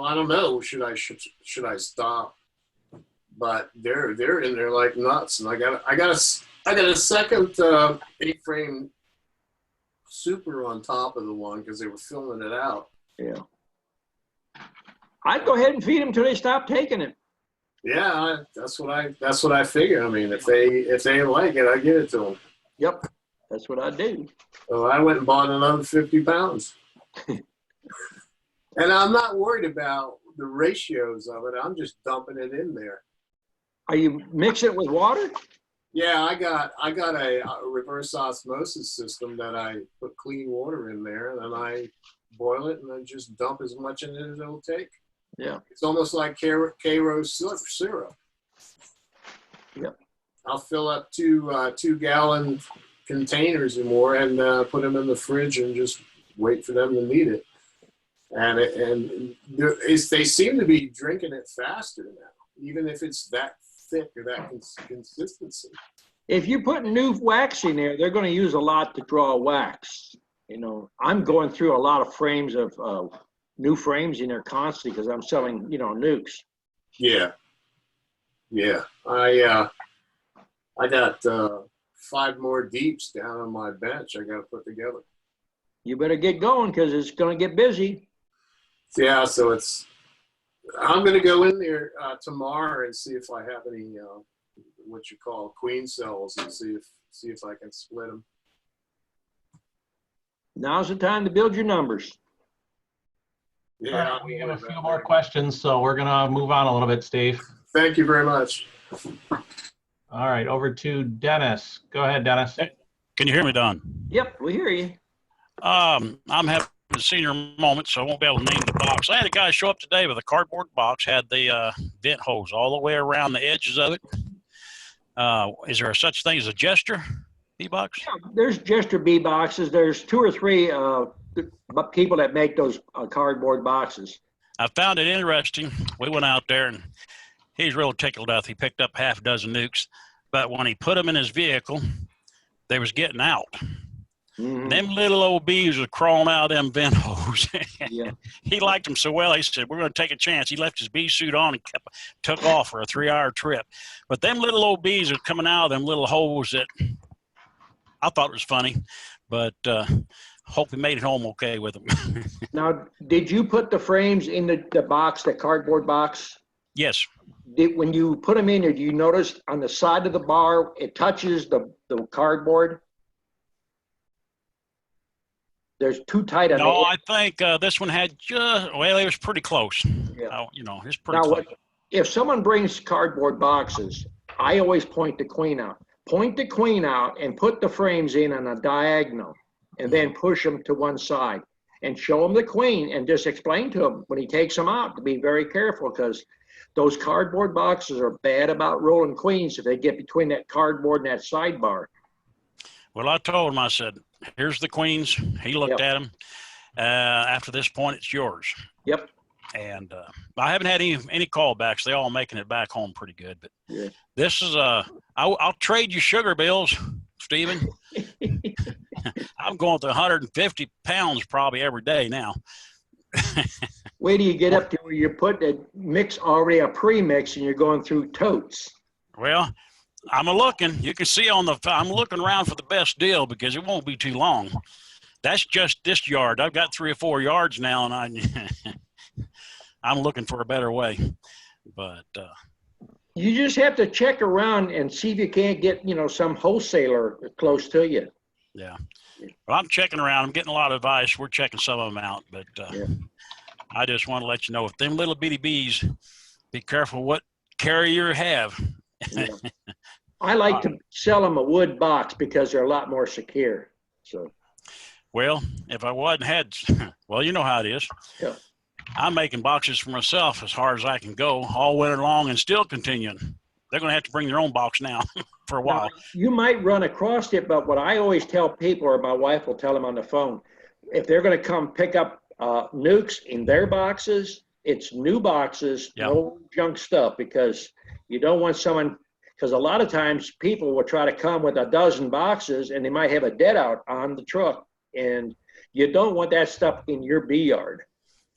well, I don't know. Should I stop? But they're in there like nuts, and I got a second 8-frame super on top of the one because they were filling it out. Yeah. I'd go ahead and feed them till they stop taking it. Yeah, that's what I figure. I mean, if they like it, I give it to them. Yep, that's what I do. So I went and bought another 50 pounds. And I'm not worried about the ratios of it. I'm just dumping it in there. Are you mixing it with water? Yeah, I got a reverse osmosis system that I put clean water in there, and then I boil it and then just dump as much in it as it'll take. Yeah. It's almost like K-Rose syrup. Yep. I'll fill up 2-gallon containers or more and put them in the fridge and just wait for them to need it. And they seem to be drinking it faster now, even if it's that thick or that consistency. If you put new wax in there, they're going to use a lot to draw wax. You know, I'm going through a lot of frames of new frames in there constantly because I'm selling, nukes. Yeah. Yeah. I got 5 more deeps down on my bench I got to put together. You better get going because it's going to get busy. Yeah, so I'm going to go in there tomorrow and see if I have any what you call queen cells and see if I can split them. Now's the time to build your numbers. Yeah, All right, we have a few more questions, so we're gonna move on a little bit, Steve. Thank you very much. All right, over to Dennis. Go ahead, Dennis. Can you hear me, Don? Yep, we hear you. I'm having a senior moment, so I won't be able to name the box. I had a guy show up today with a cardboard box, had the vent hose all the way around the edges of it. Is there such thing as a Jester bee box? Yeah, there's Jester bee boxes. There's 2 or 3 people that make those cardboard boxes. I found it interesting. We went out there, and he's real tickled death. He picked up half a dozen nukes, but when he put them in his vehicle, they was getting out. Mm-hmm. Them little old bees were crawling out of them vent hose. Yeah. He liked them so well, he said, we're going to take a chance. He left his bee suit on and took off for a 3-hour trip. But them little old bees are coming out of them little holes that I thought was funny, but hope he made it home okay with them. Now, did you put the frames in the box, the cardboard box? Yes. When you put them in there, do you notice on the side of the bar, it touches the cardboard? There's too tight on the No, I think this one had it was pretty close. Yeah. It's pretty close. If someone brings cardboard boxes, I always point the queen out. Point the queen out and put the frames in on a diagonal and then push them to one side and show them the queen and just explain to him when he takes them out to be very careful because those cardboard boxes are bad about rolling queens if they get between that cardboard and that sidebar. Well, I told him, I said, here's the queens. He looked at them. After this point, it's yours. Yep. And I haven't had any callbacks. They all making it back home pretty good. But yeah. This is I'll trade you sugar bills, Stephen. I'm going to 150 pounds probably every day now. Wait till you get up to where you put a mix already a pre-mix and you're going through totes. Well, I'm looking. You can see I'm looking around for the best deal because it won't be too long. That's just this yard. I've got 3 or 4 yards now, and I'm looking for a better way. But you just have to check around and see if you can't get some wholesaler close to you. Yeah. Well, I'm checking around. I'm getting a lot of advice. We're checking some of them out, but yeah. I just want to let you know, if them little bitty bees, be careful what carrier you have. Yeah. I like to sell them a wood box because they're a lot more secure. So. Well, if I well, you know how it is. Yeah. I'm making boxes for myself as hard as I can go all winter long and still continuing. They're going to have to bring their own box now for a while. Now, you might run across it, but what I always tell people, or my wife will tell them on the phone, if they're going to come pick up nukes in their boxes, it's new boxes, no junk stuff, because you don't want someone, because a lot of times people will try to come with a dozen boxes and they might have a dead out on the truck, and you don't want that stuff in your bee yard.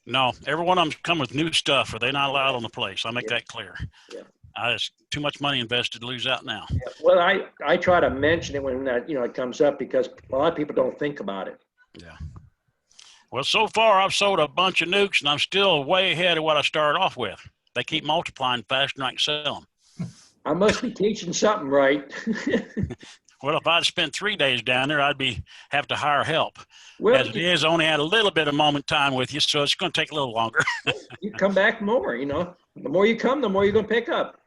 No, every one of them come with new stuff, or they're not allowed on the place. I make that clear. Yeah. It's too much money invested to lose out now. Yeah. Well, I try to mention it when that, it comes up, because a lot of people don't think about it. Yeah. Well, so far I've sold a bunch of nukes, and I'm still way ahead of what I started off with. They keep multiplying faster than I can sell them. I must be teaching something right. Well, if I'd spent 3 days down there, I'd have to hire help. Well, As it is, I only had a little bit of moment time with you, so it's going to take a little longer. You come back more, The more you come, the more you're going to pick up.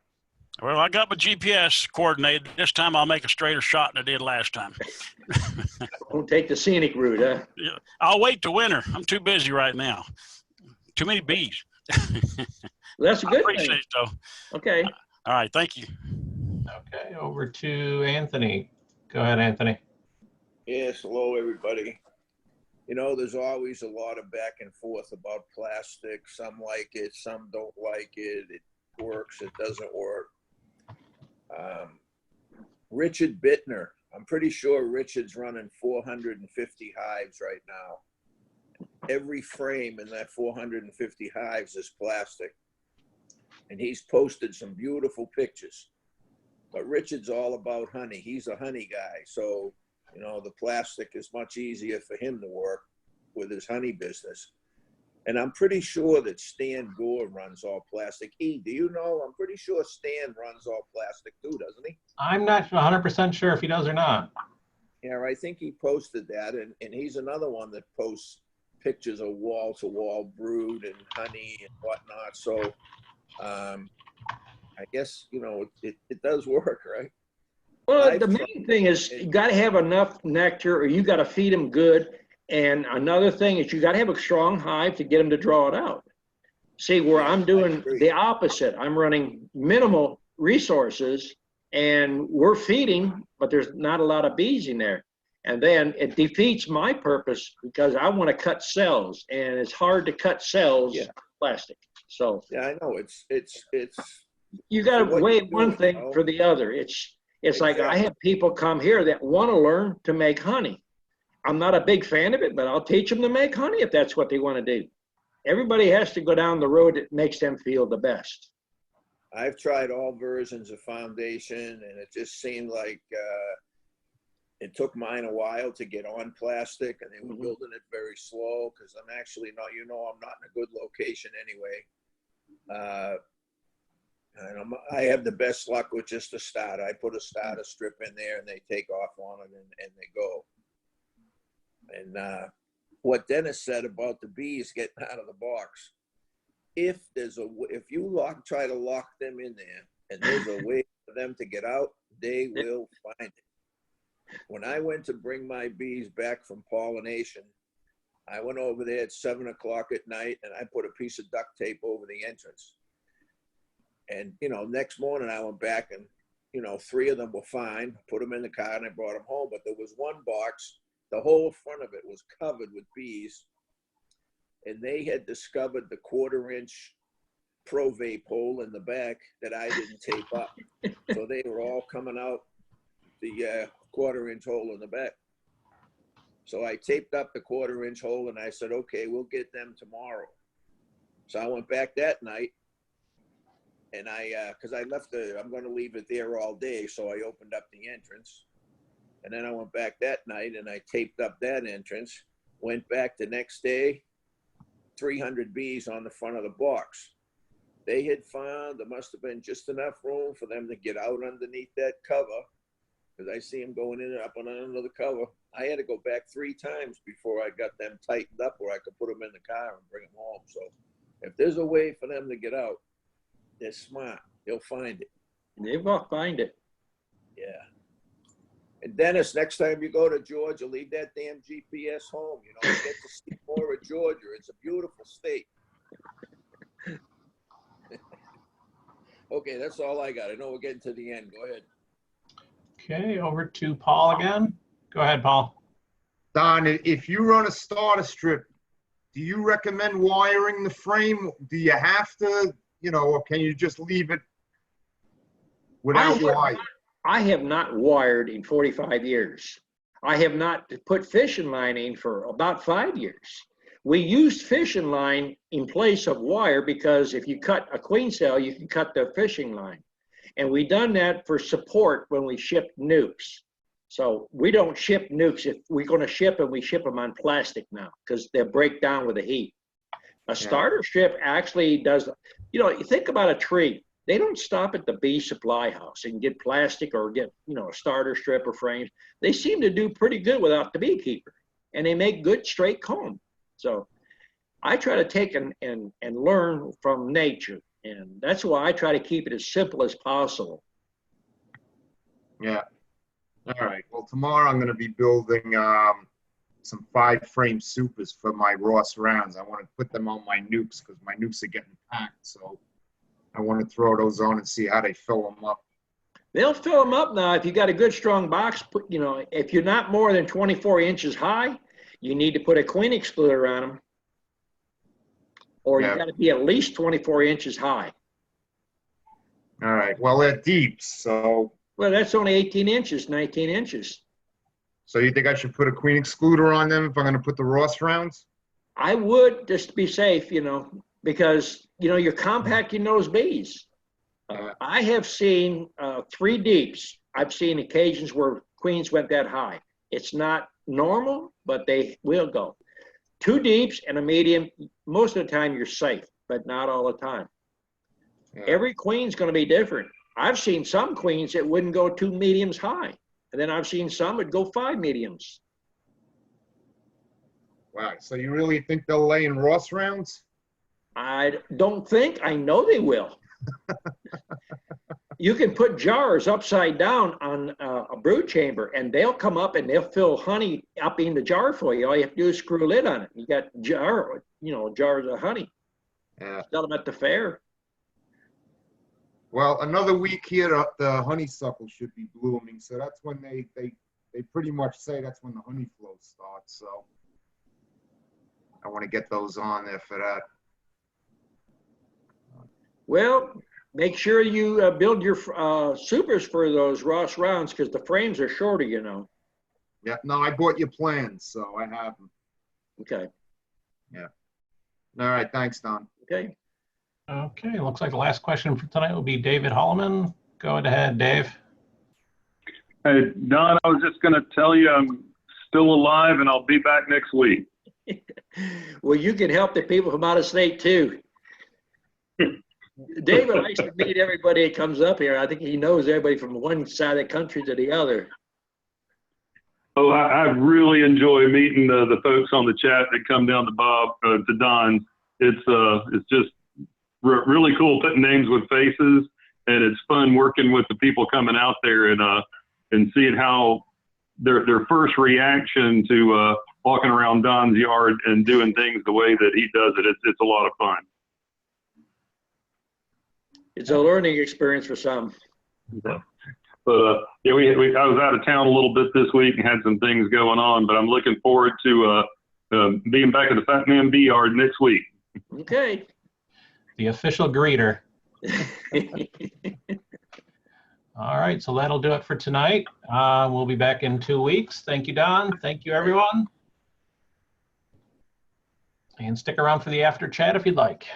Well, I got my GPS coordinated. This time I'll make a straighter shot than I did last time. Won't take the scenic route, huh? Yeah. I'll wait till winter. I'm too busy right now. Too many bees. That's a good I appreciate thing. it, though. Okay. All right. Thank you. Okay, over to Anthony. Go ahead, Anthony. Yes, hello, everybody. There's always a lot of back and forth about plastic. Some like it, some don't like it. It works, it doesn't work. Richard Bittner, I'm pretty sure Richard's running 450 hives right now. Every frame in that 450 hives is plastic. And he's posted some beautiful pictures. But Richard's all about honey. He's a honey guy. So, the plastic is much easier for him to work with his honey business. And I'm pretty sure that Stan Gore runs all plastic. E, do you know? I'm pretty sure Stan runs all plastic too, doesn't he? I'm not 100% sure if he does or not. Yeah, I think he posted that. And he's another one that posts pictures of wall-to-wall brood and honey and whatnot. So I guess, it does work, right? Well, the main thing is you got to have enough nectar, or you got to feed them good. And another thing is you got to have a strong hive to get them to draw it out. See, where I'm doing the opposite. I'm running minimal resources and we're feeding, but there's not a lot of bees in there. And then it defeats my purpose because I want to cut cells, and it's hard to cut cells plastic. So yeah, I know it's you got to weigh one thing for the other. It's like I have people come here that want to learn to make honey. I'm not a big fan of it, but I'll teach them to make honey if that's what they want to do. Everybody has to go down the road that makes them feel the best. I've tried all versions of foundation, and it just seemed like it took mine a while to get on plastic, and they were building it very slow because I'm actually not, I'm not in a good location anyway. And I have the best luck with just a starter. I put a starter strip in there, and they take off on it, and they go. And what Dennis said about the bees getting out of the box, if you try to lock them in there and there's a way for them to get out, they will find it. When I went to bring my bees back from pollination, I went over there at 7 o'clock at night, and I put a piece of duct tape over the entrance. And, next morning I went back, and, 3 of them were fine, put them in the car, and I brought them home. But there was one box, the whole front of it was covered with bees, and they had discovered the 1/4-inch Pro-Vape hole in the back that I didn't tape up. So they were all coming out the 1/4-inch hole in the back. So I taped up the 1/4-inch hole, and I said, okay, we'll get them tomorrow. So I went back that night, and because I left I'm going to leave it there all day, so I opened up the entrance. And then I went back that night, and I taped up that entrance. Went back the next day, 300 bees on the front of the box. They had found there must have been just enough room for them to get out underneath that cover, because I see them going in and up and under the cover. I had to go back 3 times before I got them tightened up where I could put them in the car and bring them home. So if there's a way for them to get out, they're smart. They'll find it. They will find it. Yeah. And Dennis, next time you go to Georgia, leave that damn GPS home. You get to see more of Georgia. It's a beautiful state. Okay, that's all I got. I know we're getting to the end. Go ahead. Okay, over to Paul again. Go ahead, Paul. Don, if you run a starter strip, do you recommend wiring the frame? Do you have to, or can you just leave it without wire? I have not wired in 45 years. I have not put fish in line in for about 5 years. We used fishing line in place of wire because if you cut a queen cell, you can cut the fishing line. And we done that for support when we ship nukes. So we don't ship nukes. If we're going to ship them, we ship them on plastic now because they'll break down with the heat. A starter strip actually does, you know, you think about a tree. They don't stop at the bee supply house and get plastic or get, you know, a starter strip or frames. They seem to do pretty good without the beekeeper, and they make good straight comb. So I try to take and learn from nature, and that's why I try to keep it as simple as possible. Yeah. All right. Well, tomorrow I'm going to be building some 5-frame supers for my Ross rounds. I want to put them on my nukes because my nukes are getting packed. So I want to throw those on and see how they fill them up. They'll fill them up now if you got a good strong box. You know, if you're not more than 24 inches high, you need to put a queen excluder on them, or you got to be at least 24 inches high. All right. Well, they're deep, so. Well, that's only 18 inches, 19 inches. So you think I should put a queen excluder on them if I'm going to put the Ross rounds? I would, just to be safe, you know, because, you know, you're compacting those bees. I have seen 3 deeps. I've seen occasions where queens went that high. It's not normal, but they will go. 2 deeps and a medium, most of the time you're safe, but not all the time. Every queen's going to be different. I've seen some queens that wouldn't go 2 mediums high. And then I've seen some that go 5 mediums. Wow. So you really think they'll lay in Ross rounds? I don't think. I know they will. You can put jars upside down on a brood chamber, and they'll come up and they'll fill honey up in the jar for you. All you have to do is screw a lid on it. You got jars of honey. Yeah. Sell them at the fair. Well, another week here, the honeysuckle should be blooming. So that's when they pretty much say that's when the honey flow starts. So I want to get those on there for that. Well, make sure you build your supers for those Ross rounds because the frames are shorter, you know. Yeah, no, I bought your plans, so I have them. Okay. Yeah. All right, thanks, Don. Okay. Okay, looks like the last question for tonight will be David Holloman. Go ahead, Dave. Hey, Don, I was just going to tell you I'm still alive and I'll be back next week. Well, you can help the people from out of state too. David likes to meet everybody that comes up here. I think he knows everybody from one side of the country to the other. Oh, I really enjoy meeting the folks on the chat that come down to Don. It's just really cool putting names with faces, and it's fun working with the people coming out there and seeing how their first reaction to walking around Don's yard and doing things the way that he does it. It's a lot of fun. It's a learning experience for some. Yeah. But yeah, I was out of town a little bit this week and had some things going on, but I'm looking forward to being back at the Fat Man Bee Yard next week. Okay. The official greeter. All right, so that'll do it for tonight. We'll be back in 2 weeks. Thank you, Don. Thank you, everyone. And stick around for the after chat if you'd like.